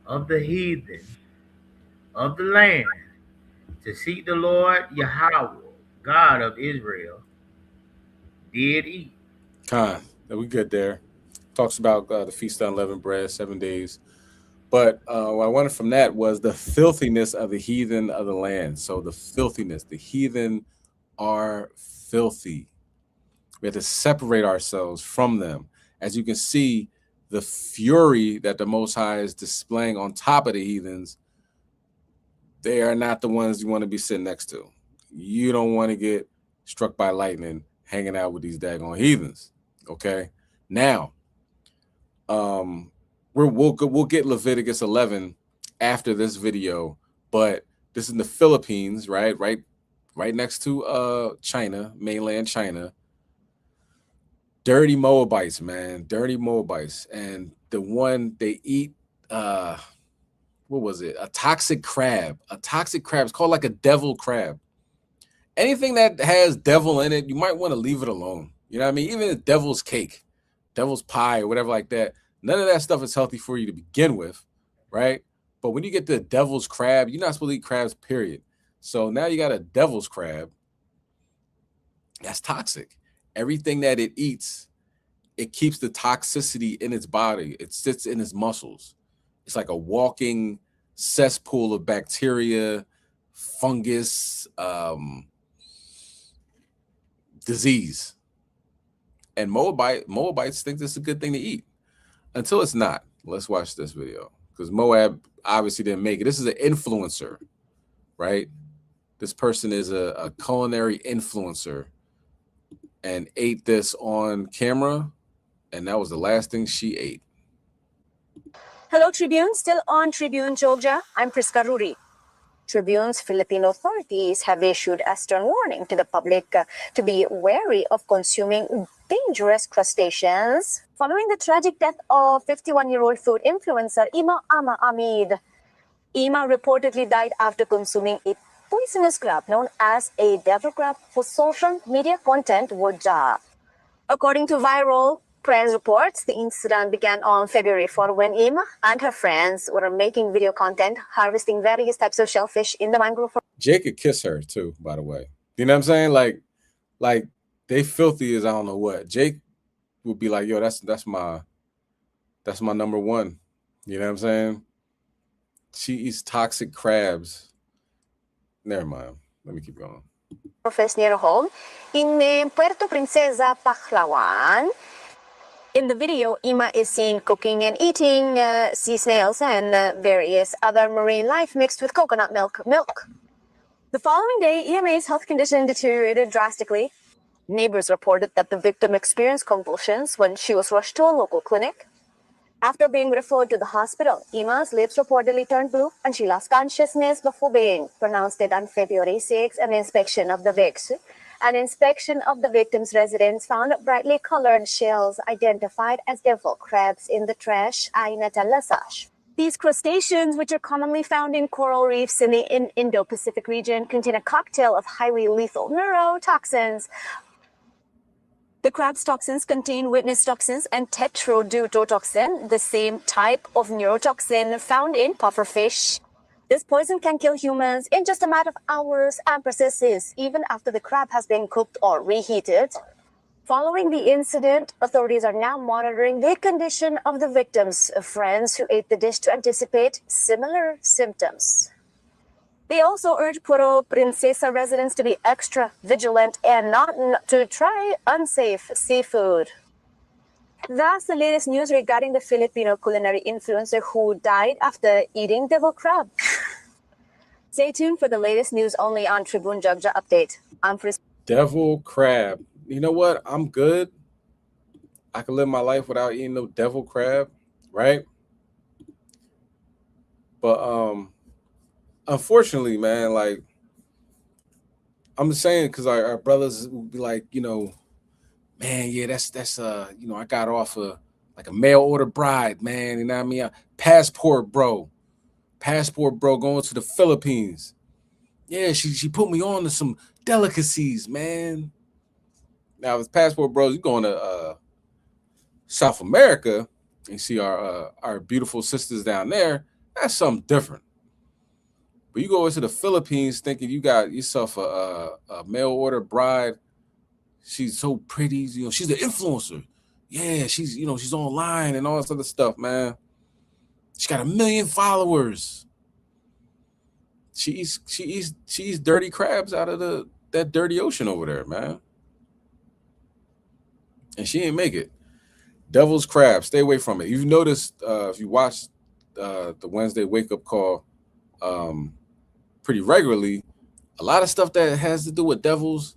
of the heathen of the land, to seek the Lord Yahweh, God of Israel, did eat. We good there. Talks about the Feast of Unleavened Bread, 7 days. But what I wanted from that was the filthiness of the heathen of the land. So the filthiness, the heathen are filthy. We have to separate ourselves from them. As you can see, the fury that the Most High is displaying on top of the heathens, they are not the ones you want to be sitting next to. You don't want to get struck by lightning hanging out with these daggone heathens. Okay? Now, we'll get Leviticus 11 after this video, but this is in the Philippines, right next to China, mainland China. Dirty Moabites, man, dirty Moabites. And the one they eat, what was it? A toxic crab. A toxic crab. It's called like a devil crab. Anything that has devil in it, you might want to leave it alone. You know what I mean? Even a devil's cake, devil's pie, or whatever like that. None of that stuff is healthy for you to begin with, right? But when you get the devil's crab, you're not supposed to eat crabs, period. So now you got a devil's crab. That's toxic. Everything that it eats, it keeps the toxicity in its body. It sits in its muscles. It's like a walking cesspool of bacteria, fungus, disease. And Moabites think this is a good thing to eat until it's not. Let's watch this video because Moab obviously didn't make it. This is an influencer, right? This person is a culinary influencer and ate this on camera, and that was the last thing she ate. Hello, Tribune. Still on Tribune Jogja. I'm Priska Ruri. Tribune's Filipino authorities have issued a stern warning to the public to be wary of consuming dangerous crustaceans following the tragic death of 51-year-old food influencer Ima Ama Amid. Ima reportedly died after consuming a poisonous crab known as a devil crab whose social media content would according to viral press reports, the incident began on February 4 when Ima and her friends were making video content harvesting various types of shellfish in the mangrove forest. Jake could kiss her too, by the way. You know what I'm saying? Like they filthy as I don't know what. Jake would be like, yo, that's my number one. You know what I'm saying? She eats toxic crabs. Never mind. Let me keep going. Surface near home in Puerto Princesa, Palawan. In the video, Ima is seen cooking and eating sea snails and various other marine life mixed with coconut milk. The following day, Ima's health condition deteriorated drastically. Neighbors reported that the victim experienced convulsions when she was rushed to a local clinic. After being referred to the hospital, Ima's lips reportedly turned blue and she lost consciousness before being pronounced dead on February 6. An inspection of the victim's residence found brightly colored shells identified as devil crabs in the trash ay natalasas. These crustaceans, which are commonly found in coral reefs in the Indo-Pacific region, contain a cocktail of highly lethal neurotoxins. The crab's toxins contain witness toxins and tetrodotoxin, the same type of neurotoxin found in pufferfish. This poison can kill humans in just a matter of hours and persists even after the crab has been cooked or reheated. Following the incident, authorities are now monitoring the condition of the victim's friends who ate the dish to anticipate similar symptoms. They also urge Puerto Princesa residents to be extra vigilant and not to try unsafe seafood. That's the latest news regarding the Filipino culinary influencer who died after eating devil crab. Stay tuned for the latest news only on Tribune Jogja Update. I'm Fris. Devil crab. You know what? I'm good. I can live my life without eating no devil crab, right? But unfortunately, man, like I'm just saying because our brothers will be like, you know, man, yeah, that's you know, I got off like a mail order bride, man. You know what I mean? Passport bro going to the Philippines. Yeah, she put me on to some delicacies, man. Now, with passport bros, you going to South America and see our beautiful sisters down there. That's something different. But you go into the Philippines thinking you got yourself a mail order bride. She's so pretty, you know. She's an influencer. Yeah, she's she's online and all this other stuff, man. She got 1 million followers. She eats dirty crabs out of that dirty ocean over there, man. And she ain't make it. Devil's crab, stay away from it. You've noticed if you watch the Wednesday wake up call pretty regularly, a lot of stuff that has to do with devils,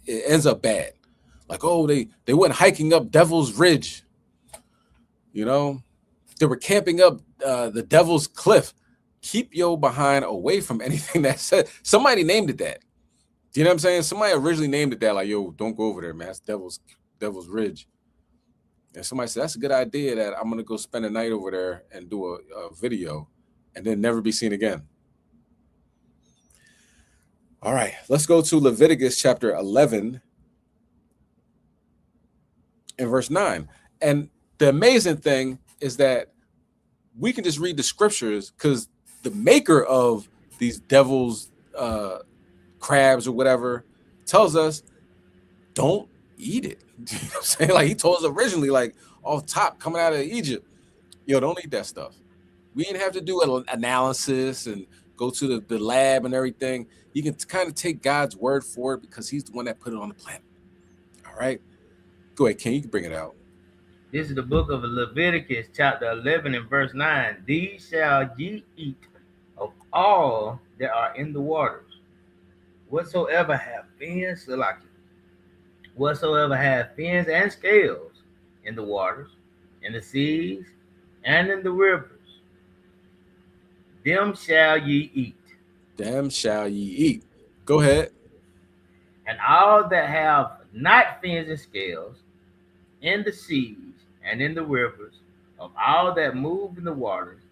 it ends up bad. Like, oh, they went hiking up Devil's Ridge. You know, they were camping up the Devil's Cliff. keep your behind away from anything that said. Somebody named it that. Do you know what I'm saying? Somebody originally named it that, like, yo, don't go over there, man. That's Devil's Ridge. And somebody said, that's a good idea that I'm going to go spend a night over there and do a video and then never be seen again. All right, let's go to Leviticus chapter 11 and verse 9. And the amazing thing is that we can just read the scriptures because the maker of these devil's crabs or whatever tells us don't eat it. You know what I'm saying? Like he told us originally, like off top coming out of Egypt, yo, don't eat that stuff. We didn't have to do an analysis and go to the lab and everything. You can kind of take God's word for it because he's the one that put it on the planet. All right. Go ahead, Ken. You can bring it out. This is the book of Leviticus, chapter 11 and verse 9. These shall ye eat of all that are in the waters, whatsoever have fins, whatsoever have fins and scales in the waters, in the seas, and in the rivers, them shall ye eat. Them shall ye eat. Go ahead. And all that have not fins and scales in the seas and in the rivers, of all that move in the waters,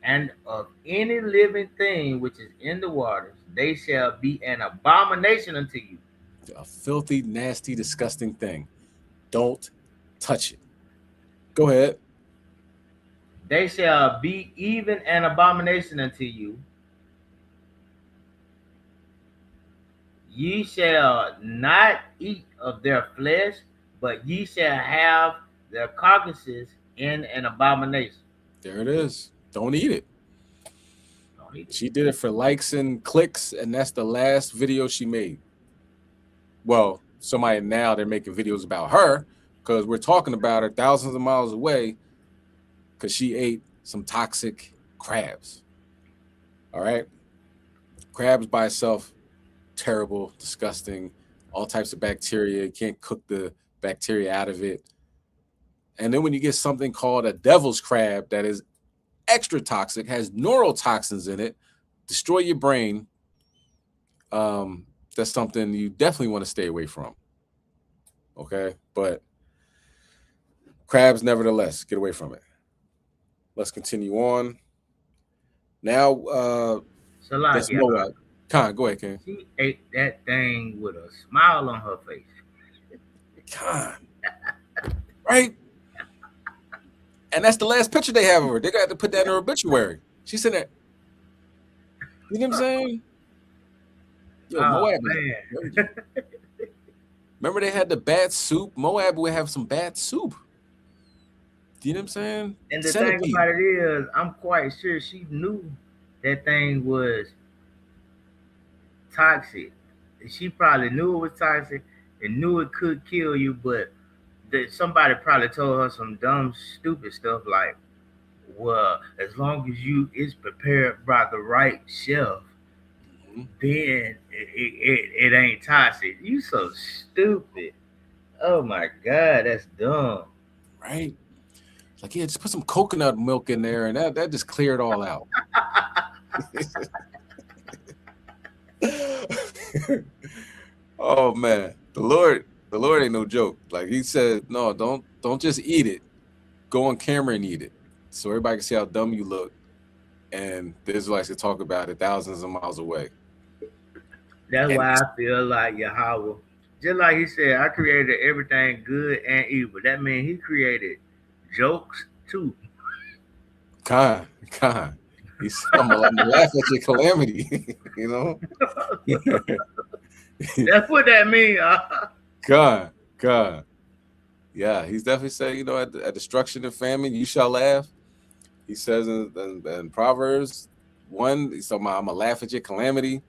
and of any living thing which is in the waters, they shall be an abomination unto you. A filthy, nasty, disgusting thing. Don't touch it. Go ahead. They shall be even an abomination unto you. Ye shall not eat of their flesh, but ye shall have their carcasses in an abomination. There it is. Don't eat it. She did it for likes and clicks, and that's the last video she made. Well, somebody now they're making videos about her because we're talking about her thousands of miles away because she ate some toxic crabs. All right. Crabs by itself, terrible, disgusting, all types of bacteria. You can't cook the bacteria out of it. And then when you get something called a devil's crab that is extra toxic, has neurotoxins in it, destroy your brain, that's something you definitely want to stay away from. Okay? But crabs, nevertheless, get away from it. Let's continue on. Now, that's Moab. Khan, go ahead, Ken. She ate that thing with a smile on her face. Khan. Right? And that's the last picture they have of her. They got to put that in her obituary. She said that. You know what I'm saying? Yo, Moab. Remember they had the bad soup? Moab would have some bad soup. Do you know what I'm saying? And the thing about it is, I'm quite sure she knew that thing was toxic. She probably knew it was toxic and knew it could kill you, but somebody probably told her some dumb, stupid stuff like, well, as long as it's prepared by the right chef, then it ain't toxic. You so stupid. Oh my God, that's dumb. Right? Like, yeah, just put some coconut milk in there and that just cleared all out. Oh man, the Lord ain't no joke. Like he said, no, don't just eat it. Go on camera and eat it, so everybody can see how dumb you look, and the Israelites can talk about it thousands of miles away. That's why I feel like Yahweh, just like he said, I created everything good and evil. That means he created jokes too. Khan. He said, I'm gonna laugh at your calamity. You know. That's what that means. God. Yeah, he's definitely said, you know, at destruction and famine, you shall laugh. He says in Proverbs 1, he's talking about, I'm gonna laugh at your calamity.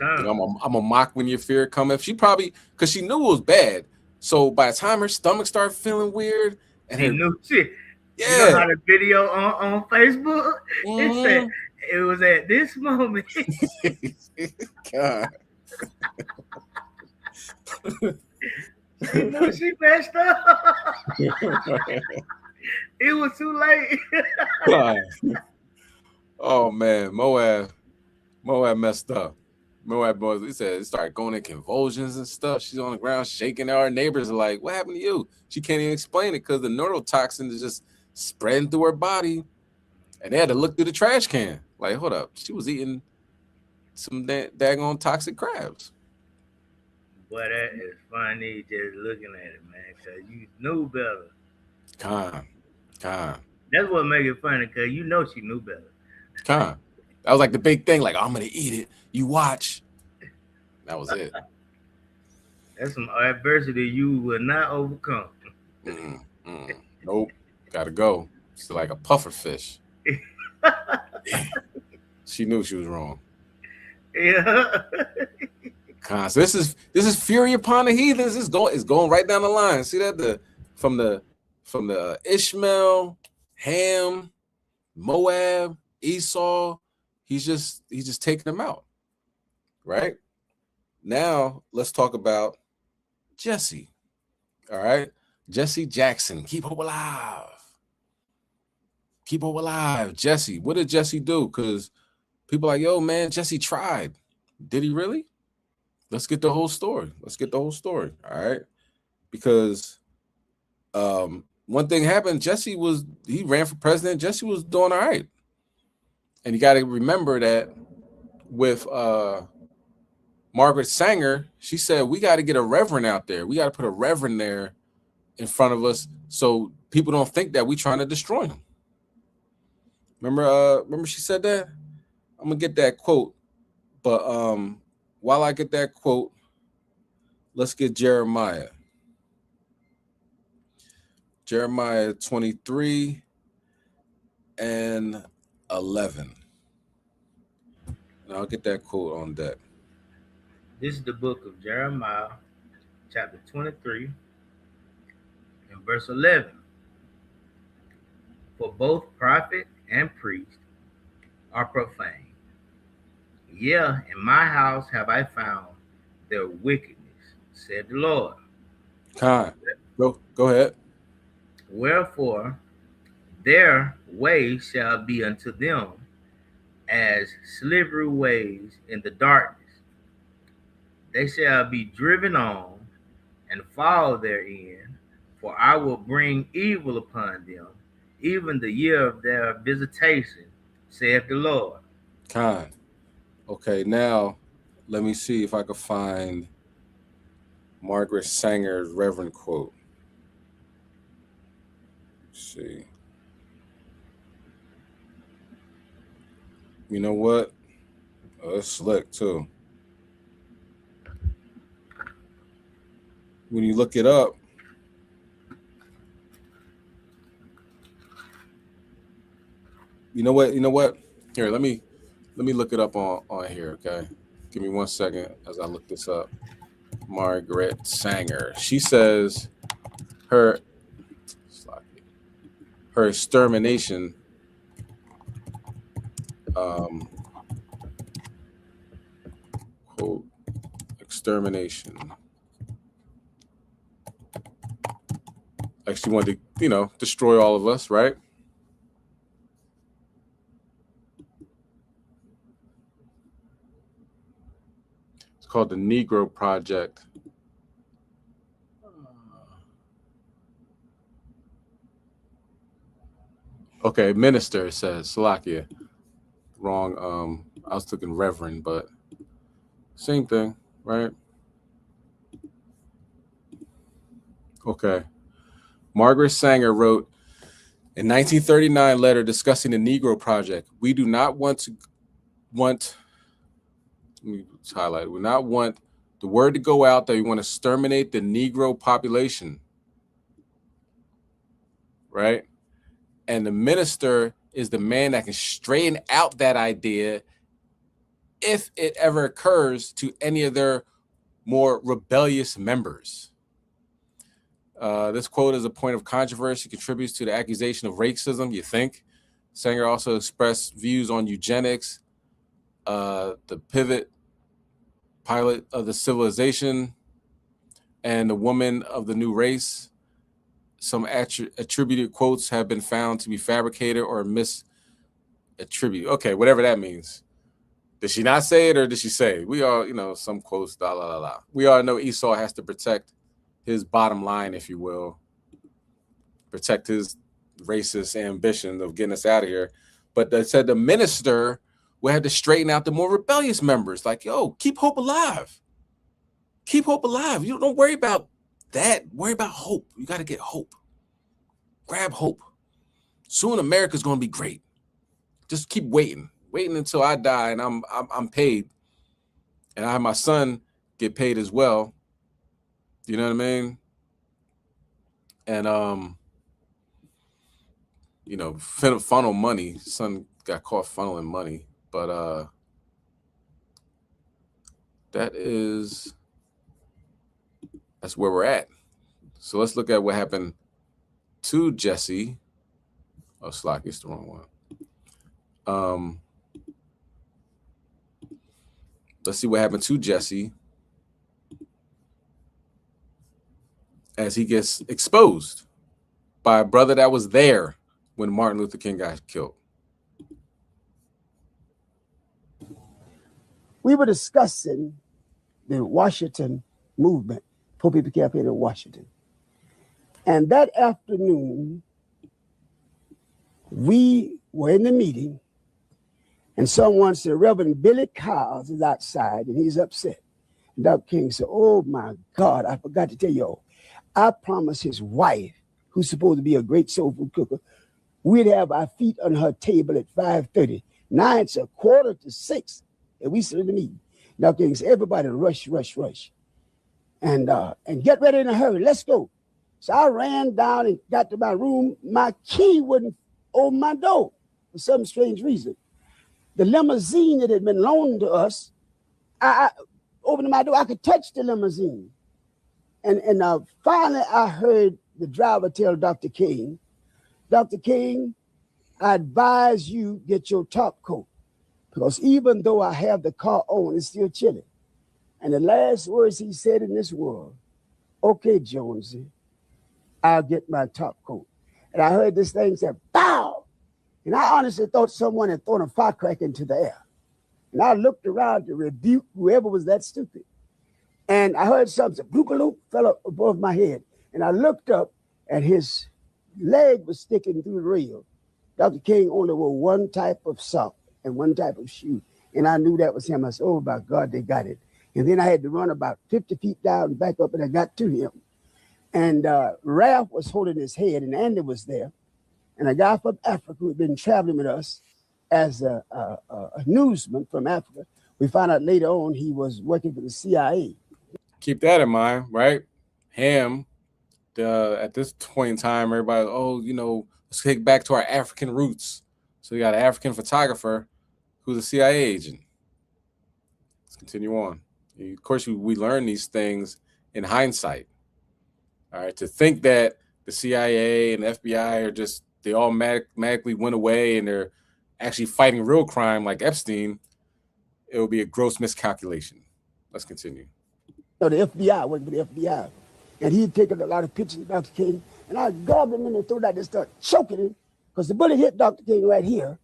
You know, I'm gonna mock when your fear cometh. She probably, because she knew it was bad. So by the time her stomach started feeling weird, and she knew shit. Yeah. You know how the video on Facebook? It said it was at this moment. God. She knew she messed up. It was too late. Oh man, Moab messed up. Moab boys, he said it started going in convulsions and stuff. She's on the ground shaking. Our neighbors are like, "What happened to you?" She can't even explain it because the neurotoxin is just spreading through her body, and they had to look through the trash can. Like, hold up, she was eating some daggone toxic crabs. Boy, that is funny just looking at it, man, because you knew better. Con. That's what make it funny, because you know she knew better. That was like the big thing. Like, I'm gonna eat it. You watch. That was it. That's some adversity you will not overcome. Nope. Gotta go. It's like a puffer fish. She knew she was wrong. Yeah. So this is fury upon the heathens. It's going right down the line. See that from the Ishmael, Ham, Moab, Esau. He's just taking them out. Right now, let's talk about Jesse. All right, Jesse Jackson. Keep hope alive. Keep hope alive, Jesse. What did Jesse do? Because people are like, yo, man, Jesse tried. Did he really? Let's get the whole story. All right. Because one thing happened, he ran for president. Jesse was doing all right. And you got to remember that with Margaret Sanger, she said, we got to get a reverend out there. We got to put a reverend there in front of us so people don't think that we're trying to destroy him. Remember she said that? I'm going to get that quote. But while I get that quote, let's get Jeremiah 23 and 11. And I'll get that quote on deck. This is the book of Jeremiah, chapter 23, and verse 11. For both prophet and priest are profane. Yeah, in my house have I found their wickedness, said the Lord. Go ahead. Wherefore, their way shall be unto them as slippery ways in the darkness. They shall be driven on and fall therein, for I will bring evil upon them, even the year of their visitation, saith the Lord. Okay, now let me see if I can find Margaret Sanger's Reverend quote. Let's see. You know what? Oh, it's slick too. When you look it up, you know what? Here, let me look it up on here, okay? Give me 1 second as I look this up. Margaret Sanger. She says her extermination quote, extermination. Like she wanted to, destroy all of us, right? It's called the Negro Project. Okay, minister says Salakia. Wrong. I was thinking reverend, but same thing, right? Okay. Margaret Sanger wrote in 1939 letter discussing the Negro Project. We do not want. Let me highlight. We not want the word to go out that we want to exterminate the Negro population, right? And the minister is the man that can straighten out that idea if it ever occurs to any of their more rebellious members. This quote is a point of controversy, contributes to the accusation of racism, you think. Sanger also expressed views on eugenics, the pivot pilot of the civilization, and the woman of the new race. Some attributed quotes have been found to be fabricated or attribute. Okay, whatever that means. Did she not say it, or did she say it? We all, you know, some quotes, la la la. We all know Esau has to protect his bottom line, if you will, protect his racist ambition of getting us out of here. But they said the minister will have to straighten out the more rebellious members. Like, yo, keep hope alive. Keep hope alive. You don't worry about that. Worry about hope. You got to get hope. Grab hope. Soon America's going to be great. Just keep waiting until I die and I'm paid, and I have my son get paid as well. You know what I mean? And you know, funnel money. Son got caught funneling money, but that's where we're at. So let's look at what happened to Jesse. Oh, Slocky, it's the wrong one. Let's see what happened to Jesse as he gets exposed by a brother that was there when Martin Luther King got killed. We were discussing the Washington movement, Poor People Campaign in Washington. And that afternoon, we were in the meeting, and someone said, Reverend Billy Kyles is outside, and he's upset. And Dr. King said, oh my God, I forgot to tell you, I promised his wife, who's supposed to be a great soul food cooker, we'd have our feet on her table at 5:30. Now it's 5:45, and we sit in the meeting. Dr. King said, everybody rush. And get ready in a hurry, let's go. So I ran down and got to my room. My key wouldn't open my door for some strange reason. The limousine that had been loaned to us, I opened my door, I could touch the limousine. And finally I heard the driver tell Dr. King, Dr. King, I advise you get your top coat, because even though I have the car on, it's still chilly. And the last words he said in this world, okay, Jonesy, I'll get my top coat. And I heard this thing say, bow. And I honestly thought someone had thrown a firecracker into the air. And I looked around to rebuke whoever was that stupid. And I heard something, bloop, fell up above my head. And I looked up, and his leg was sticking through the rail. Dr. King only wore one type of sock and one type of shoe. And I knew that was him. I said, oh my God, they got it. And then I had to run about 50 feet down and back up, and I got to him. And Ralph was holding his head, and Andy was there. And a guy from Africa who had been traveling with us as a newsman from Africa. We found out later on he was working for the CIA. Keep that in mind, right? Ham, at this point in time, everybody, oh, you know, let's take back to our African roots. So we got an African photographer who's a CIA agent. Let's continue on. Of course, we learn these things in hindsight. All right, to think that the CIA and the FBI are just, they all magically went away and they're actually fighting real crime like Epstein, it will be a gross miscalculation. Let's continue. No, the FBI, working for the FBI. And he'd taken a lot of pictures of Dr. King, and I grabbed him in the throat, I just started choking him, because the bullet hit Dr. King right here,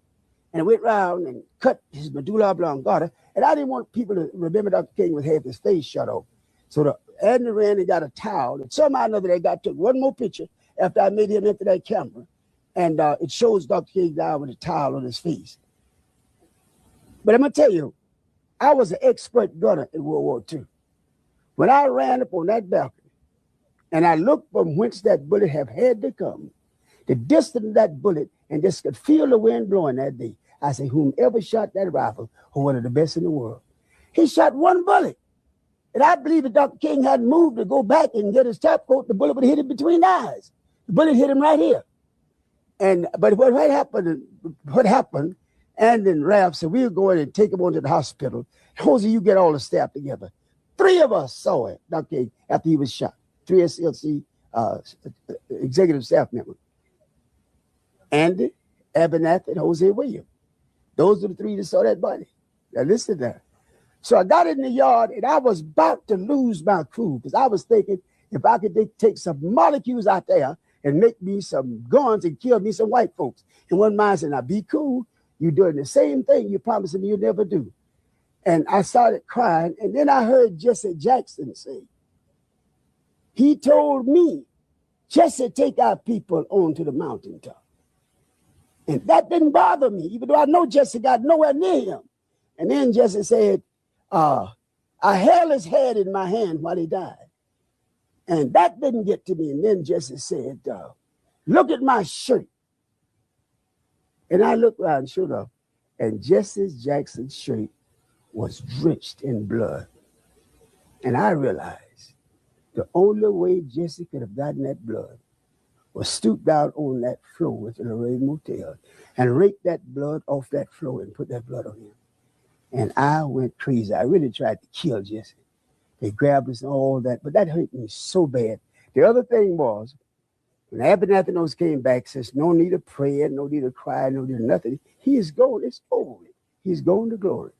and it went round and cut his medulla oblongata, and I didn't want people to remember Dr. King with half his face shut off. So Andy ran and got a towel, and somehow or another they took one more picture after I made him enter that camera, and it shows Dr. King down with a towel on his face. But I'm going to tell you, I was an expert gunner in World War II. When I ran up on that balcony, and I looked from whence that bullet had to come, the distance of that bullet, and just could feel the wind blowing that day, I say, whomever shot that rifle was one of the best in the world. He shot one bullet. And I believe if Dr. King hadn't moved to go back and get his top coat, the bullet would have hit him between the eyes. The bullet hit him right here. But what happened, and then Ralph said, we'll go in and take him on to the hospital. Jose, you get all the staff together. 3 of us saw it, Dr. King, after he was shot. 3 SLC executive staff members. Andy, Abernathy, and Jose Williams. Those are the 3 that saw that body. Now listen to that. So I got in the yard, and I was about to lose my cool, because I was thinking if I could take some molecules out there and make me some guns and kill me some white folks. And one man said, now be cool. You're doing the same thing you promised me you'd never do. And I started crying. And then I heard Jesse Jackson say, he told me, Jesse, take our people onto the mountaintop. And that didn't bother me, even though I know Jesse got nowhere near him. And then Jesse said, I held his head in my hand while he died. And that didn't get to me. And then Jesse said, look at my shirt. And I looked around, sure enough, and Jesse Jackson's shirt was drenched in blood. And I realized the only way Jesse could have gotten that blood was stoop down on that floor at the Lorraine Motel and rake that blood off that floor and put that blood on him. And I went crazy. I really tried to kill Jesse. They grabbed us and all that, but that hurt me so bad. The other thing was, when Abernathy came back, says, no need of prayer, no need of cry, no need of nothing. He is going, it's over. He's going to glory.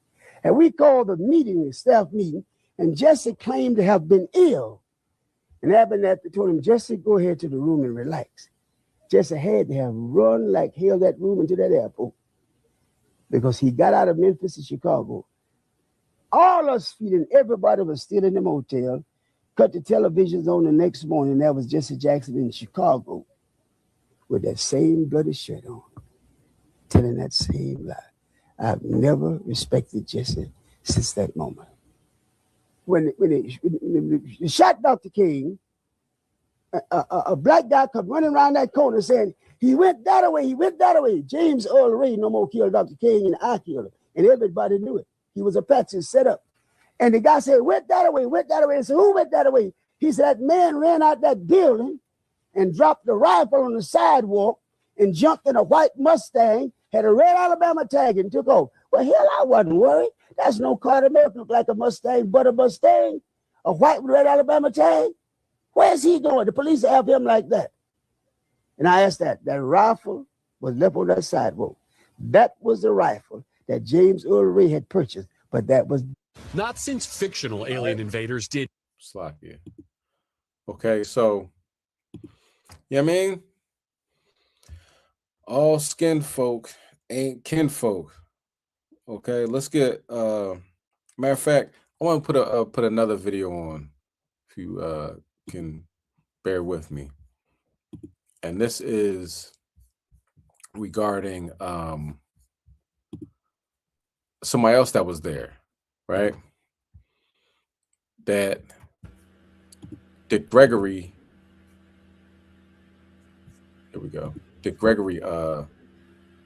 And we called the meeting, the staff meeting, and Jesse claimed to have been ill. And Abernathy told him, Jesse, go ahead to the room and relax. Jesse had to have run like hell that room into that airport because he got out of Memphis to Chicago. All us feeling, everybody was still in the motel, cut the televisions on the next morning. That was Jesse Jackson in Chicago with that same bloody shirt on, telling that same lie. I've never respected Jesse since that moment. When they shot Dr. King, a black guy come running around that corner saying, he went that way, he went that way. James Earl Ray no more killed Dr. King, and I killed him. And everybody knew it. He was a patsy set up. And the guy said, went that way, went that way. And said, who went that way? He said, that man ran out that building and dropped the rifle on the sidewalk and jumped in a white Mustang, had a red Alabama tag and took off. Well, hell, I wasn't worried. That's no car to make look like a Mustang, but a Mustang, a white with red Alabama tag. Where's he going? The police have him like that. And I asked that rifle was left on that sidewalk. That was the rifle that James Earl Ray had purchased, but that was not since fictional alien invaders did. Chaasadyah. Okay, so, I mean, all skin folk ain't kinfolk. Okay, let's get, matter of fact, I want to put another video on, if you can bear with me. And this is regarding somebody else that was there, right? That Dick Gregory, here we go. Dick Gregory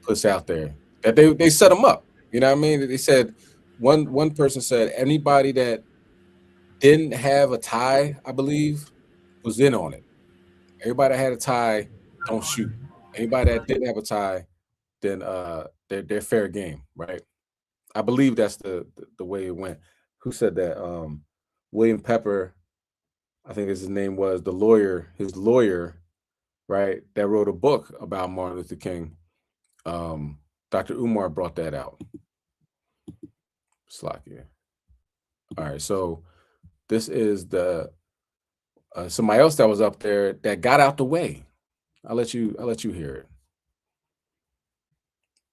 puts out there that they set him up. You know what I mean? They said one person said anybody that didn't have a tie, I believe, was in on it. Everybody that had a tie, don't shoot. Anybody that didn't have a tie, then they're fair game, right? I believe that's the way it went. Who said that? William Pepper, I think his name was, his lawyer, right, that wrote a book about Martin Luther King. Dr. Umar brought that out. Chaasadyah. All right, so this is the somebody else that was up there that got out the way. I'll let you hear it.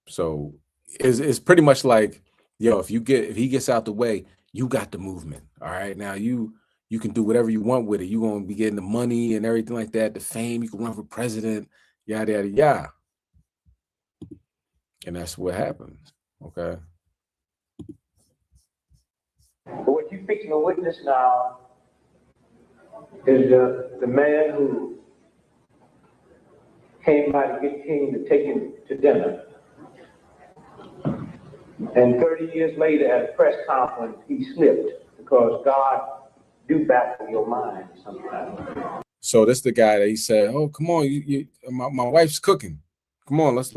So it's pretty much like, yo, if he gets out the way, you got the movement. All right, now you can do whatever you want with it. You're gonna be getting the money and everything like that, the fame. You can run for president, yada yada yada. And that's what happened. Okay. But what you're fixing to witness now is the man who came by to get King to take him to dinner. And 30 years later at a press conference, he slipped because God do baffle your mind sometimes. So this is the guy that he said, "Oh, come on, my wife's cooking. Come on, let's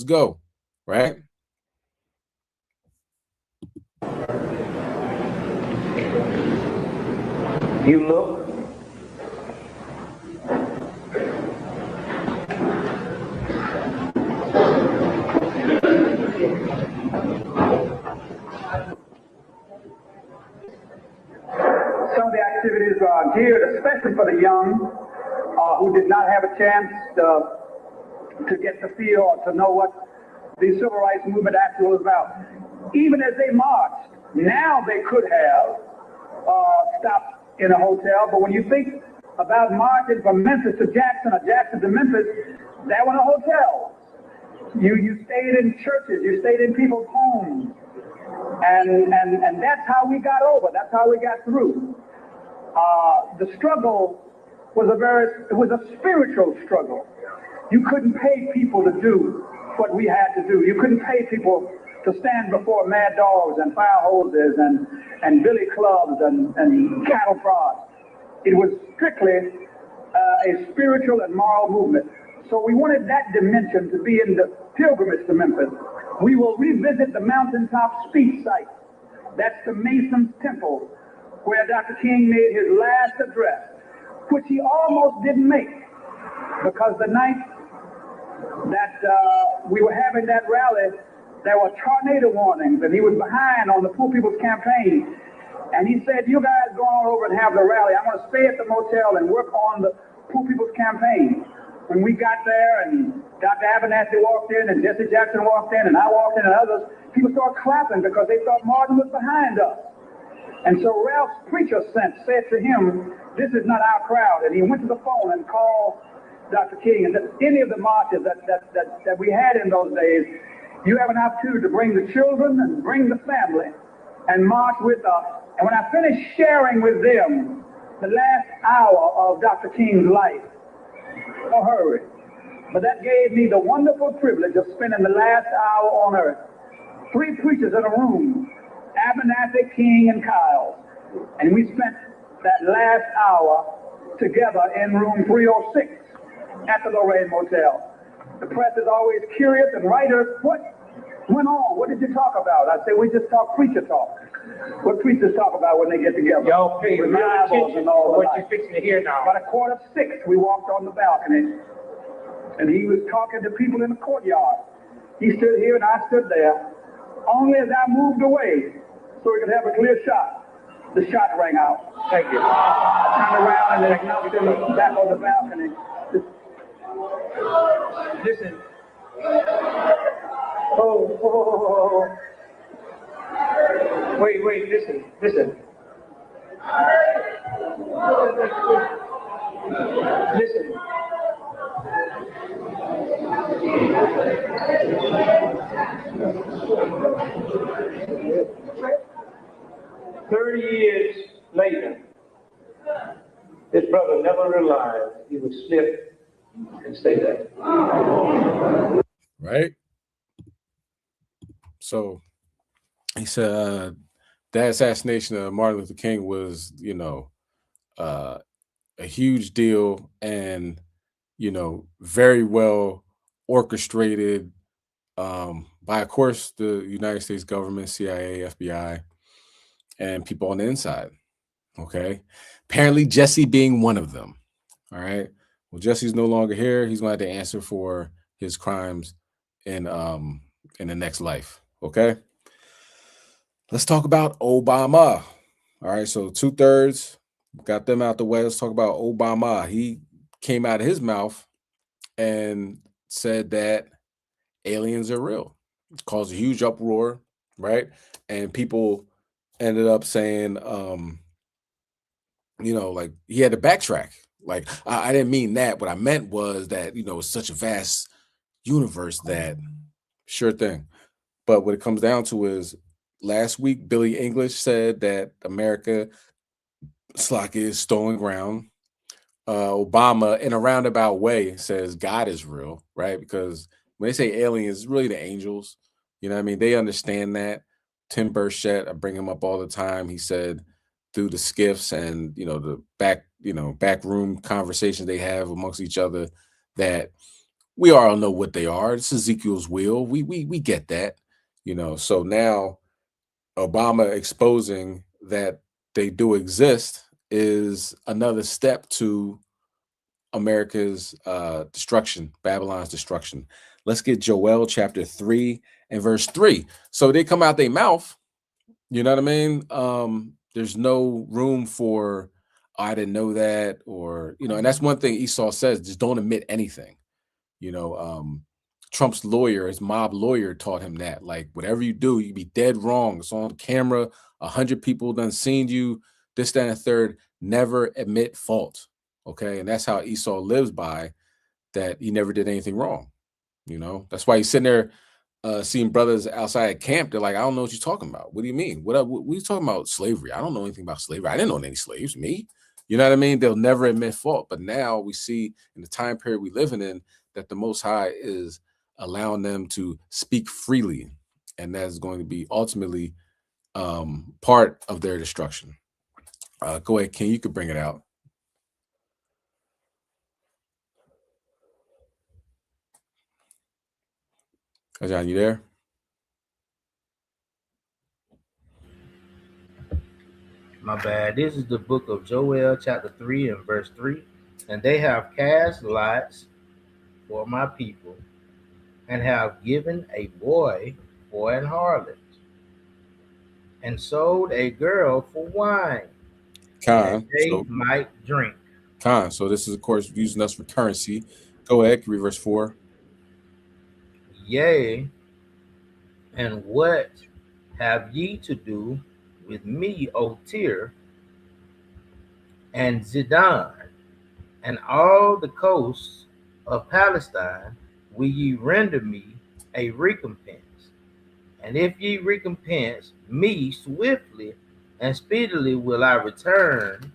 go." Right? You look. Some of the activities are geared especially for the young who did not have a chance to get to feel or to know what the civil rights movement actually was about. Even as they marched, now they could have stopped in a hotel, but when you think about marching from Memphis to Jackson or Jackson to Memphis, there were no hotels. You stayed in churches, you stayed in people's homes, and that's how we got over. That's how we got through. The struggle was a spiritual struggle. You couldn't pay people to do what we had to do. You couldn't pay people to stand before mad dogs and fire hoses and billy clubs and cattle prods. It was strictly a spiritual and moral movement. So we wanted that dimension to be in the pilgrimage to Memphis. We will revisit the mountaintop speech site. That's the Mason's Temple, where Dr. King made his last address, which he almost didn't make, because the night that we were having that rally, there were tornado warnings, and he was behind on the Poor People's Campaign. And he said, you guys go on over and have the rally. I'm going to stay at the motel and work on the Poor People's Campaign. When we got there and Dr. Abernathy walked in and Jesse Jackson walked in and I walked in and others, people started clapping because they thought Martin was behind us. And so Ralph's preacher said to him, this is not our crowd. And he went to the phone and called Dr. King. And that any of the marches that we had in those days, you have an opportunity to bring the children and bring the family and march with us. And when I finished sharing with them the last hour of Dr. King's life, no hurry, but that gave me the wonderful privilege of spending the last hour on earth. 3 preachers in a room, Abernathy, King, and Kyle. And we spent that last hour together in room 306 at the Lorraine Motel. The press is always curious, and writers, what went on? What did you talk about? I say, we just talk preacher talk. What preachers talk about when they get together. Y'all pay real attention to what you're fixing to hear now. About 5:45, we walked on the balcony, and he was talking to people in the courtyard. He stood here and I stood there. Only as I moved away, so we could have a clear shot, the shot rang out. Thank you. I turned around and then knocked him back on the balcony. Listen. Oh. Wait, listen. Listen. 30 years later, this brother never realized he would slip and stay there. Right? So he said that assassination of Martin Luther King was, a huge deal and, very well orchestrated by, of course, the United States government, CIA, FBI, and people on the inside. Okay. Apparently Jesse being one of them. All right. Well, Jesse's no longer here. He's going to have to answer for his crimes in the next life. Okay. Let's talk about Obama. All right. So 2/3 got them out the way. Let's talk about Obama. He came out of his mouth and said that aliens are real. It caused a huge uproar. Right. And people ended up saying, like he had to backtrack. Like, I didn't mean that. What I meant was that, it's such a vast universe that sure thing. But what it comes down to is last week, Billy English said that America is stolen ground. Obama, in a roundabout way, says God is real, right? Because when they say aliens, it's really the angels. You know what I mean? They understand that. Tim Burchett, I bring him up all the time. He said through the skiffs and, the back room conversations they have amongst each other that we all know what they are. It's Ezekiel's will. We get that, So now Obama exposing that they do exist is another step to America's destruction, Babylon's destruction. Let's get Joel chapter 3 and verse 3. So they come out their mouth, you know what I mean? There's no room for, I didn't know that, or, and that's one thing Esau says, just don't admit anything. Trump's lawyer, his mob lawyer, taught him that. Like, whatever you do, you be dead wrong. It's on camera. 100 people done seen you. This, that, and the third. Never admit fault. Okay, and that's how Esau lives by. That he never did anything wrong. You know, that's why he's sitting there seeing brothers outside at camp. They're like, I don't know what you're talking about. What do you mean? What are you talking about? Slavery? I don't know anything about slavery. I didn't know any slaves. Me? You know what I mean? They'll never admit fault. But now we see in the time period we're living in that the Most High is allowing them to speak freely, and that's going to be ultimately part of their destruction. Go ahead, Ken. You could bring it out. John, you there? My bad. This is the book of Joel, chapter 3 and verse 3. And they have cast lots for my people, and have given a boy for an harlot, and sold a girl for wine, that they might drink. So this is, of course, using us for currency. Go ahead, read verse 4. Yea, and what have ye to do with me, O Tyre, and Zidon, and all the coasts of Palestine? Will ye render me a recompense? And if ye recompense me swiftly and speedily, will I return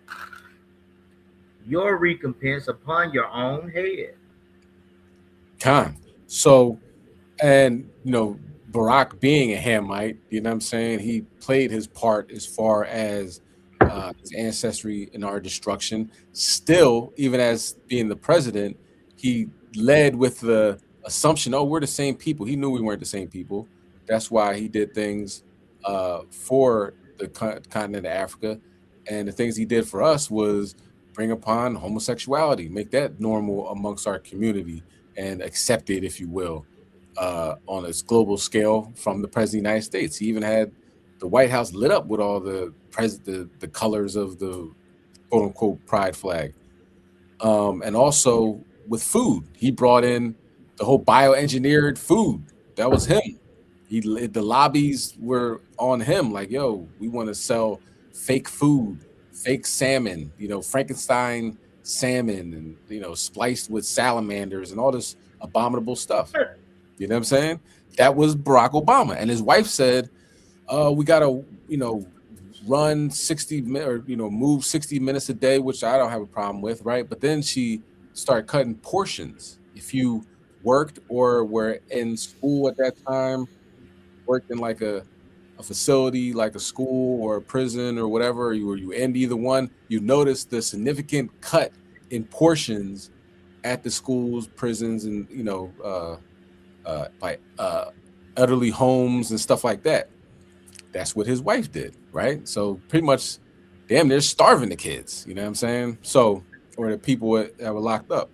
your recompense upon your own head. So, and you know, Barak being a Hamite, you know what I'm saying, he played his part as far as his ancestry in our destruction. Still, even as being the president, he led with the assumption, oh, we're the same people. He knew we weren't the same people. That's why he did things for the continent of Africa. And the things he did for us was bring upon homosexuality, make that normal amongst our community and accept it, if you will, on a global scale from the president of the United States. He even had the White House lit up with all the colors of the quote unquote pride flag. And also with food, he brought in the whole bioengineered food. That was him. The lobbies were on him, like, yo, we want to sell fake food, fake salmon, you know, Frankenstein salmon, and, you know, spliced with salamanders and all this abominable stuff. You know what I'm saying? That was Barack Obama. And his wife said, we got to, you know, run 60 or, you know, move 60 minutes a day, which I don't have a problem with, right? But then she started cutting portions. If you worked or were in school at that time, worked in like a facility, like a school or a prison or whatever, you end either one, you notice the significant cut in portions at the schools, prisons, and, you know, by elderly homes and stuff like that. That's what his wife did, right? So pretty much, damn, they're starving the kids, you know what I'm saying? So, or the people that were locked up.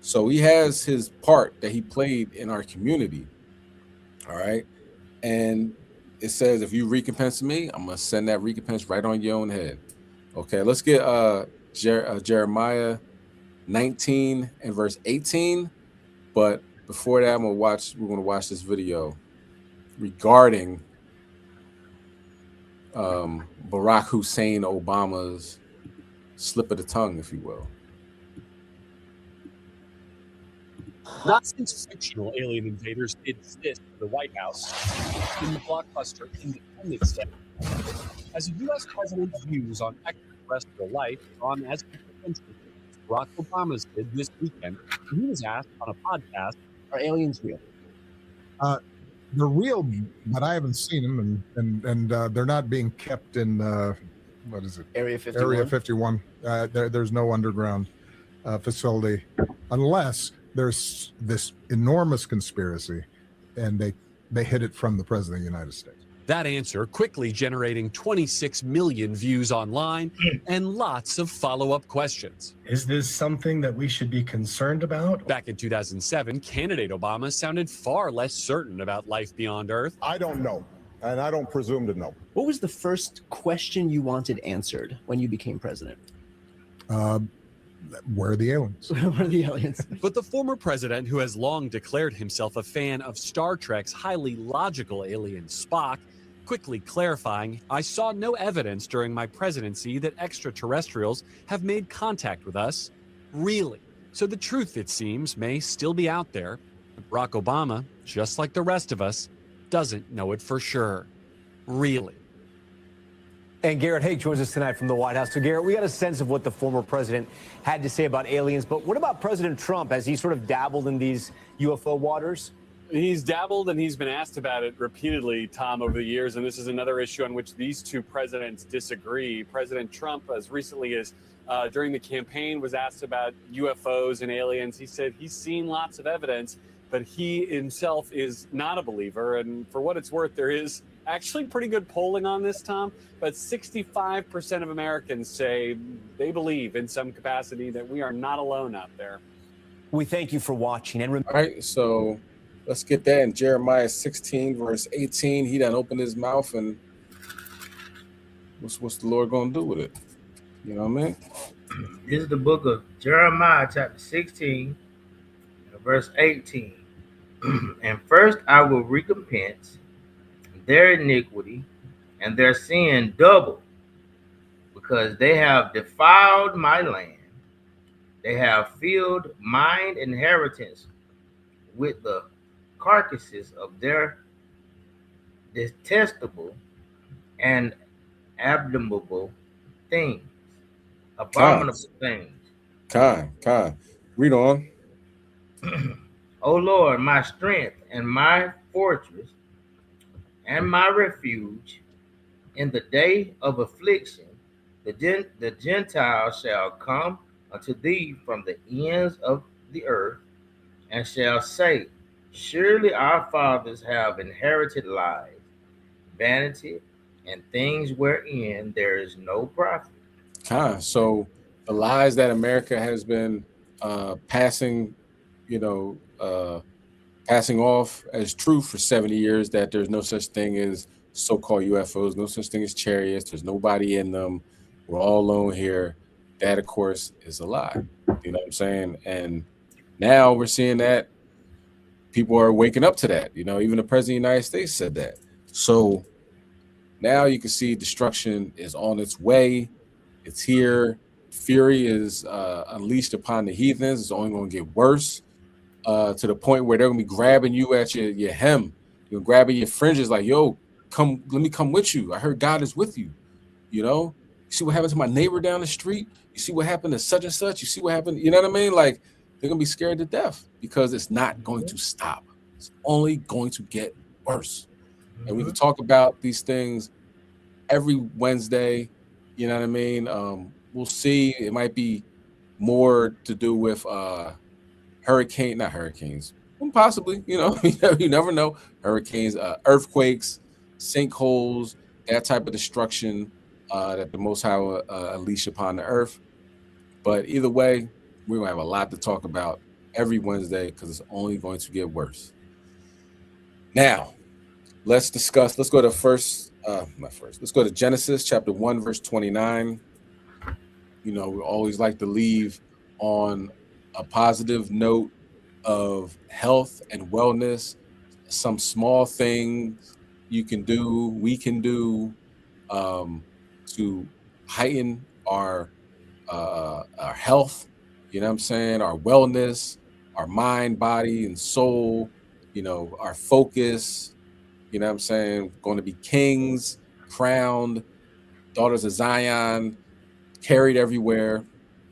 So he has his part that he played in our community, all right? And it says, if you recompense me, I'm going to send that recompense right on your own head. Okay, let's get Jeremiah 19 and verse 18. But before that, we're going to watch this video regarding Barack Hussein Obama's slip of the tongue, if you will. Not since fictional alien invaders did this to the White House in the blockbuster Independence Day. As a U.S. president's views on extraterrestrial life on as Barack Obama's did this weekend, he was asked on a podcast, "Are aliens real?" They're real, but I haven't seen them, and they're not being kept in what is it? Area 51. Area 51. There's no underground facility, unless there's this enormous conspiracy, and they hid it from the president of the United States. That answer quickly generating 26 million views online and lots of follow-up questions. Is this something that we should be concerned about? Back in 2007, candidate Obama sounded far less certain about life beyond Earth. I don't know, and I don't presume to know. What was the first question you wanted answered when you became president? Where are the aliens? Where are the aliens? But the former president, who has long declared himself a fan of Star Trek's highly logical alien Spock, quickly clarifying, "I saw no evidence during my presidency that extraterrestrials have made contact with us." Really? So the truth, it seems, may still be out there. But Barack Obama, just like the rest of us, doesn't know it for sure. Really. And Garrett Haake joins us tonight from the White House. So, Garrett, we got a sense of what the former president had to say about aliens. But what about President Trump? Has he sort of dabbled in these UFO waters? He's dabbled and he's been asked about it repeatedly, Tom, over the years. And this is another issue on which these two presidents disagree. President Trump, as recently as during the campaign, was asked about UFOs and aliens. He said he's seen lots of evidence, but he himself is not a believer. And for what it's worth, there is actually pretty good polling on this, Tom, but 65% of Americans say they believe in some capacity that we are not alone out there. We thank you for watching. And All right, so let's get that in Jeremiah 16, verse 18. He done opened his mouth, and what's the Lord going to do with it? You know what I mean? This is the book of Jeremiah, chapter 16, verse 18. And first I will recompense their iniquity and their sin double, because they have defiled my land. They have filled mine inheritance with the carcasses of their detestable and abominable things. Abominable things. Con. Read on. O Lord, my strength and my fortress and my refuge, in the day of affliction, the Gentiles shall come unto thee from the ends of the earth, and shall say, surely our fathers have inherited lies, vanity, and things wherein there is no profit. So the lies that America has been passing off as truth for 70 years, that there's no such thing as so-called UFOs, no such thing as chariots, there's nobody in them, we're all alone here. That, of course, is a lie. You know what I'm saying? And now we're seeing that people are waking up to that. Even the president of the United States said that. So now you can see destruction is on its way. It's here. Fury is unleashed upon the heathens. It's only going to get worse. To the point where they're gonna be grabbing you at your hem, you're grabbing your fringes, like, yo, come, let me come with you. I heard God is with you. You see what happened to my neighbor down the street? You see what happened to such and such? You see what happened? You know what I mean? Like, they're gonna be scared to death because it's not going to stop. It's only going to get worse. And we can talk about these things every Wednesday. You know what I mean? We'll see. It might be more to do with not hurricanes, possibly, you never know. Hurricanes, earthquakes, sinkholes, that type of destruction that the Most High will unleash upon the earth. But either way, we're gonna have a lot to talk about every Wednesday because it's only going to get worse. Now, let's go to Genesis chapter 1, verse 29. We always like to leave on a positive note of health and wellness, some small things we can do to heighten our health, our wellness, our mind, body, and soul, our focus, going to be kings, crowned, daughters of Zion, carried everywhere.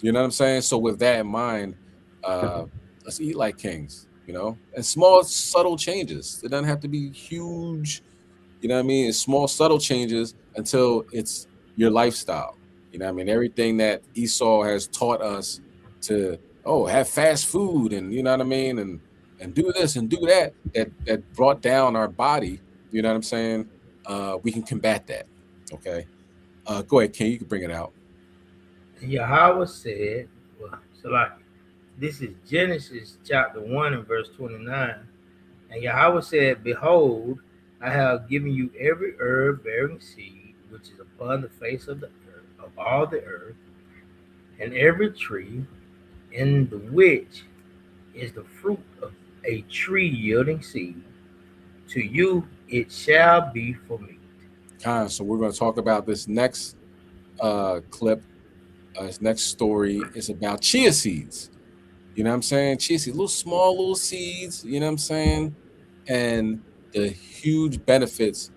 So with that in mind, let's eat like kings, and small, subtle changes. It doesn't have to be huge, It's small, subtle changes until it's your lifestyle. Everything that Esau has taught us to, have fast food and, and do this and do that, that brought down our body, we can combat that. Okay. Go ahead, King, you can bring it out. Yahweh said, this is Genesis chapter 1 and verse 29. And Yahweh said, behold, I have given you every herb bearing seed, which is upon the face of the earth, of all the earth, and every tree in the which is the fruit of a tree yielding seed. To you it shall be for meat. So we're going to talk about this next clip. This next story is about chia seeds. You know what I'm saying? Chia seeds, little seeds, you know what I'm saying? And the huge benefits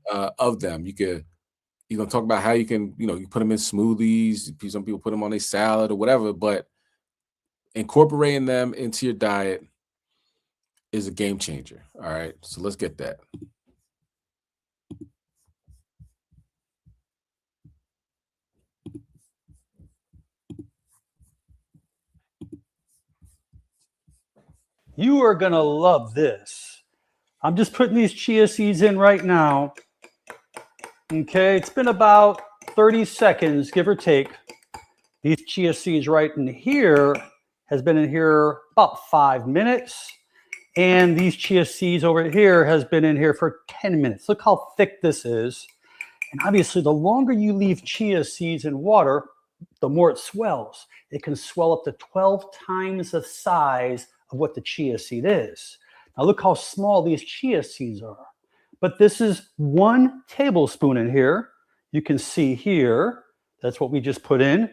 of them. You're going to talk about how you can, you put them in smoothies. Some people put them on a salad or whatever, but incorporating them into your diet is a game changer. All right. So let's get that. You are going to love this. I'm just putting these chia seeds in right now. Okay, it's been about 30 seconds, give or take. These chia seeds right in here has been in here about 5 minutes. And these chia seeds over here has been in here for 10 minutes. Look how thick this is. And obviously, the longer you leave chia seeds in water, the more it swells. It can swell up to 12 times the size of what the chia seed is. Now look how small these chia seeds are. But this is 1 tablespoon in here. You can see here, that's what we just put in.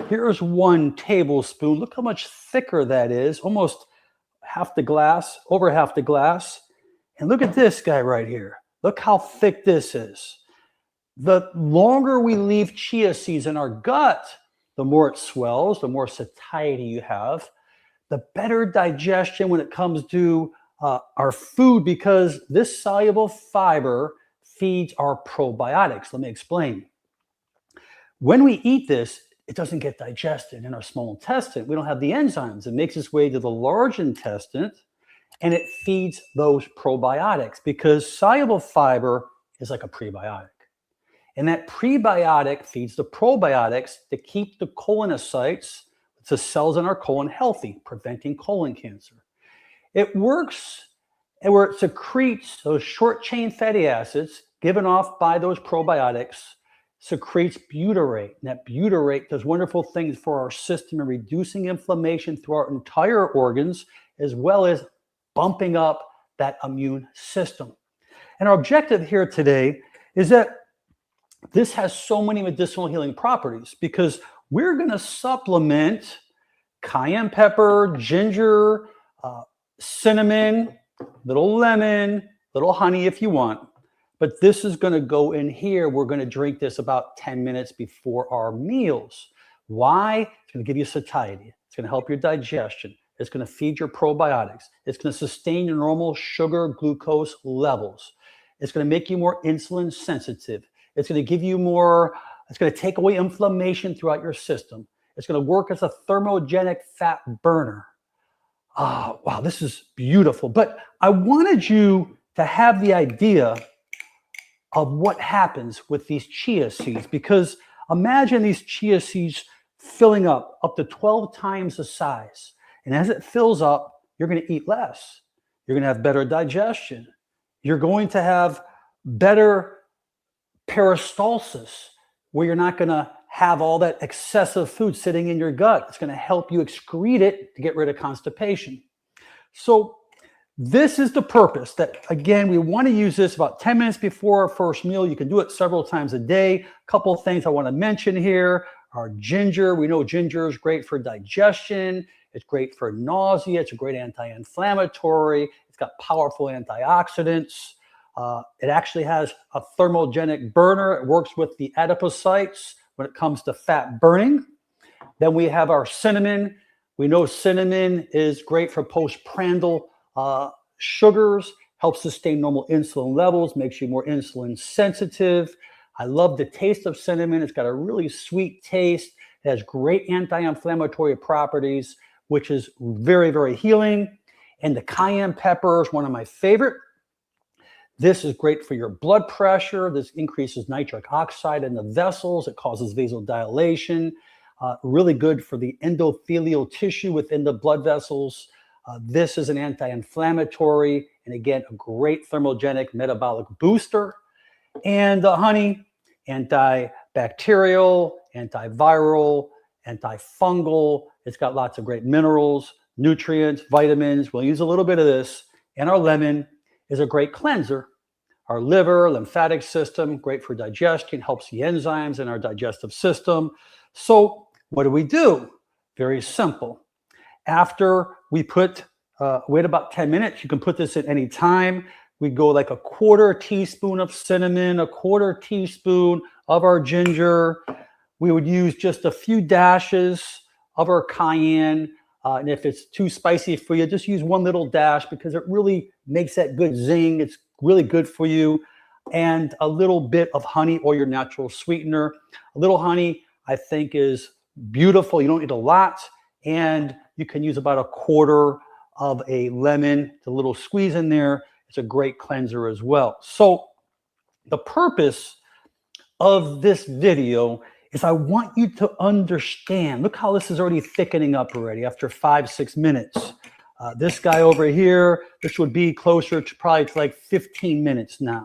Here's 1 tablespoon. Look how much thicker that is, almost half the glass, over half the glass. And look at this guy right here. Look how thick this is. The longer we leave chia seeds in our gut, the more it swells, the more satiety you have, the better digestion when it comes to our food, because this soluble fiber feeds our probiotics. Let me explain. When we eat this, it doesn't get digested in our small intestine. We don't have the enzymes. It makes its way to the large intestine, and it feeds those probiotics, because soluble fiber is like a prebiotic. And that prebiotic feeds the probiotics to keep the colonocytes, the cells in our colon, healthy, preventing colon cancer. It works where it secretes those short-chain fatty acids given off by those probiotics, secretes butyrate. And that butyrate does wonderful things for our system in reducing inflammation through our entire organs, as well as bumping up that immune system. And our objective here today is that this has so many medicinal healing properties, because we're going to supplement cayenne pepper, ginger, cinnamon, little lemon, little honey if you want. But this is going to go in here. We're going to drink this about 10 minutes before our meals. Why? It's going to give you satiety. It's going to help your digestion. It's going to feed your probiotics. It's going to sustain your normal sugar, glucose levels. It's going to make you more insulin sensitive. It's going to give you more, it's going to take away inflammation throughout your system. It's going to work as a thermogenic fat burner. Oh, wow, this is beautiful. But I wanted you to have the idea of what happens with these chia seeds, because imagine these chia seeds filling up to 12 times the size. And as it fills up, you're going to eat less. You're going to have better digestion. You're going to have better peristalsis, where you're not going to have all that excessive food sitting in your gut. It's going to help you excrete it to get rid of constipation. So this is the purpose, that, again, we want to use this about 10 minutes before our first meal. You can do it several times a day. A couple of things I want to mention here are ginger. We know ginger is great for digestion. It's great for nausea. It's a great anti-inflammatory. It's got powerful antioxidants. It actually has a thermogenic burner. It works with the adipocytes when it comes to fat burning. Then we have our cinnamon. We know cinnamon is great for postprandial sugars, helps sustain normal insulin levels, makes you more insulin sensitive. I love the taste of cinnamon. It's got a really sweet taste. It has great anti-inflammatory properties, which is very, very healing. And the cayenne pepper is one of my favorite. This is great for your blood pressure. This increases nitric oxide in the vessels. It causes vasodilation. Really good for the endothelial tissue within the blood vessels. This is an anti-inflammatory, and again, a great thermogenic metabolic booster. And honey, antibacterial, antiviral, antifungal. It's got lots of great minerals, nutrients, vitamins. We'll use a little bit of this. And our lemon is a great cleanser. Our liver, lymphatic system, great for digestion, helps the enzymes in our digestive system. So what do? Very simple. After we wait about 10 minutes, you can put this at any time. We go like a 1/4 teaspoon of cinnamon, a 1/4 teaspoon of our ginger. We would use just a few dashes of our cayenne. And if it's too spicy for you, just use one little dash because it really makes that good zing. It's really good for you. And a little bit of honey or your natural sweetener. A little honey, I think, is beautiful. You don't need a lot. And you can use about a 1/4 of a lemon, a little squeeze in there. It's a great cleanser as well. So the purpose of this video is I want you to understand. Look how this is already thickening up already after 5-6 minutes. This guy over here, this would be closer to probably to like 15 minutes now.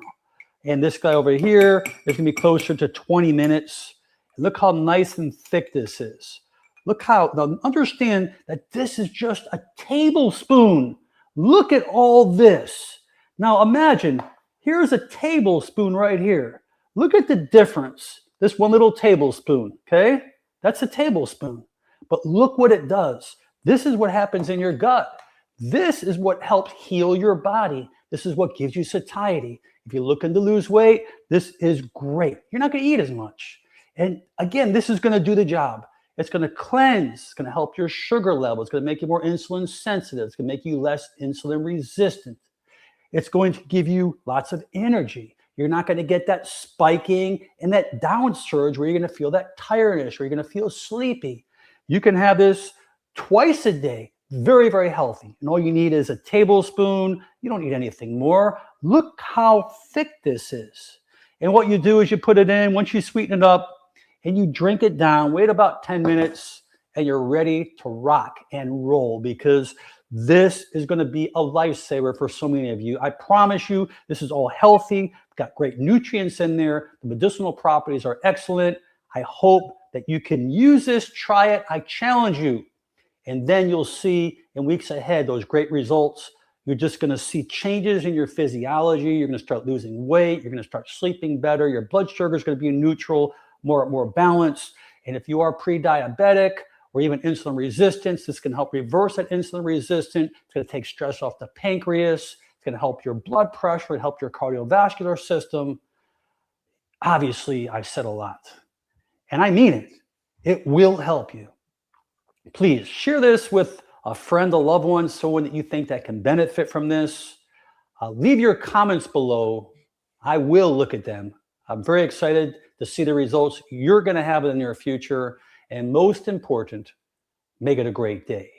And this guy over here is going to be closer to 20 minutes. And look how nice and thick this is. Look how, now understand that this is just a tablespoon. Look at all this. Now imagine, here's a tablespoon right here. Look at the difference. This one little tablespoon, okay? That's a tablespoon. But look what it does. This is what happens in your gut. This is what helps heal your body. This is what gives you satiety. If you're looking to lose weight, this is great. You're not going to eat as much. And again, this is going to do the job. It's going to cleanse. It's going to help your sugar level. It's going to make you more insulin sensitive. It's going to make you less insulin resistant. It's going to give you lots of energy. You're not going to get that spiking and that down surge where you're going to feel that tiredness, where you're going to feel sleepy. You can have this twice a day. Very, very healthy. And all you need is a tablespoon. You don't need anything more. Look how thick this is. And what you do is you put it in, once you sweeten it up, and you drink it down, wait about 10 minutes, and you're ready to rock and roll because this is going to be a lifesaver for so many of you. I promise you, this is all healthy. Got great nutrients in there. The medicinal properties are excellent. I hope that you can use this. Try it. I challenge you. And then you'll see in weeks ahead those great results. You're just going to see changes in your physiology. You're going to start losing weight. You're going to start sleeping better. Your blood sugar is going to be neutral, more balanced. And if you are pre-diabetic or even insulin resistance, this can help reverse that insulin resistance. It's going to take stress off the pancreas. It's going to help your blood pressure and help your cardiovascular system. Obviously, I've said a lot. And I mean it. It will help you. Please share this with a friend, a loved one, someone that you think that can benefit from this. Leave your comments below. I will look at them. I'm very excited to see the results you're going to have in the near future. And most important, make it a great day.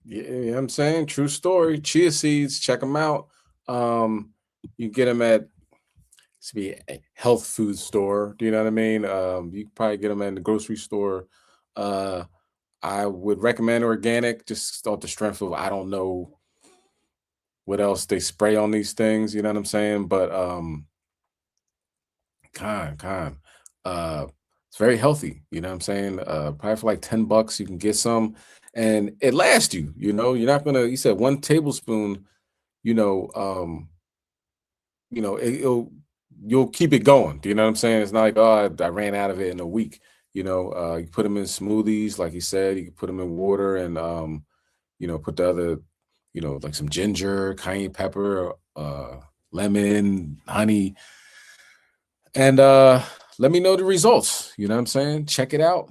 Yeah, you know what I'm saying? True story. Chia seeds, check them out. You get them at be a health food store. Do you know what I mean? You can probably get them in the grocery store. I would recommend organic, just off the strength of I don't know what else they spray on these things. You know what I'm saying? But it's very healthy. You know what I'm saying? Probably for like $10 you can get some, and it lasts you. You know, you're not gonna. You said 1 tablespoon. You'll keep it going. Do you know what I'm saying? It's not like, oh, I ran out of it in a week. You put them in smoothies, like you said. You can put them in water and, put the other, like some ginger, cayenne pepper, lemon, honey. And let me know the results. You know what I'm saying? Check it out.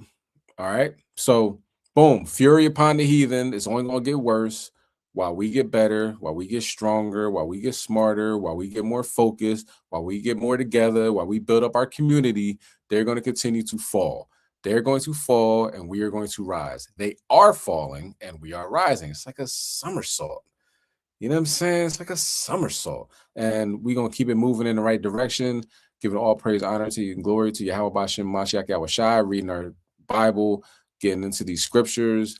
All right. So, boom, fury upon the heathen. It's only going to get worse. While we get better, while we get stronger, while we get smarter, while we get more focused, while we get more together, while we build up our community, they're going to continue to fall. They're going to fall and we are going to rise. They are falling and we are rising. It's like a somersault. You know what I'm saying? It's like a somersault. And we're going to keep it moving in the right direction, giving all praise, honor to you, and glory to Yahweh Bashem Mashiach Yahushai, reading our Bible, getting into these scriptures,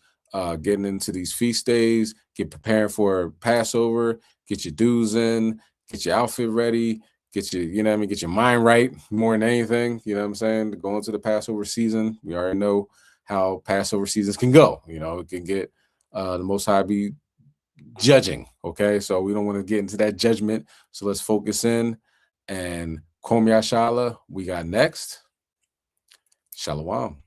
getting into these feast days, preparing for Passover, get your dues in, get your outfit ready, get your, get your mind right more than anything. You know what I'm saying? Going to the Passover season, we already know how Passover seasons can go. You know, it can get the Most High be judging. Okay, so we don't want to get into that judgment. So let's focus in. And Kom Yashala, we got next. Shalom.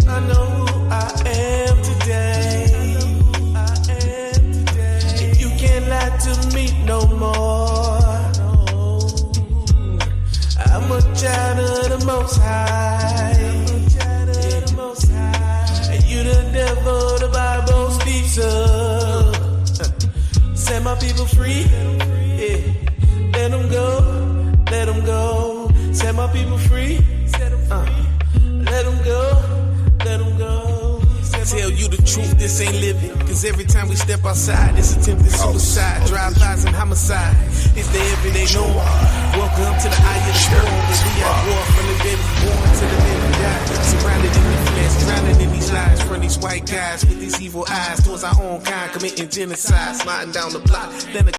I know who I am today. And you can't lie to me no more. I'm a child of the Most High. And you the devil, the Bible speaks of. Set my people free. Yeah. Let them go. Let them go. Set my people free. Let them go. Let them go. Tell you the truth, this ain't living. Cause every time we step outside, it's attempted suicide. Drive-bys and homicide. It's the everyday norm. Welcome to the eye of the storm. Cause we at war from the day we born to the day we die. Surrounded in the flesh, drowning in these lies. From these white guys with these evil eyes towards our own kind, committing genocide. Sliding down the block, then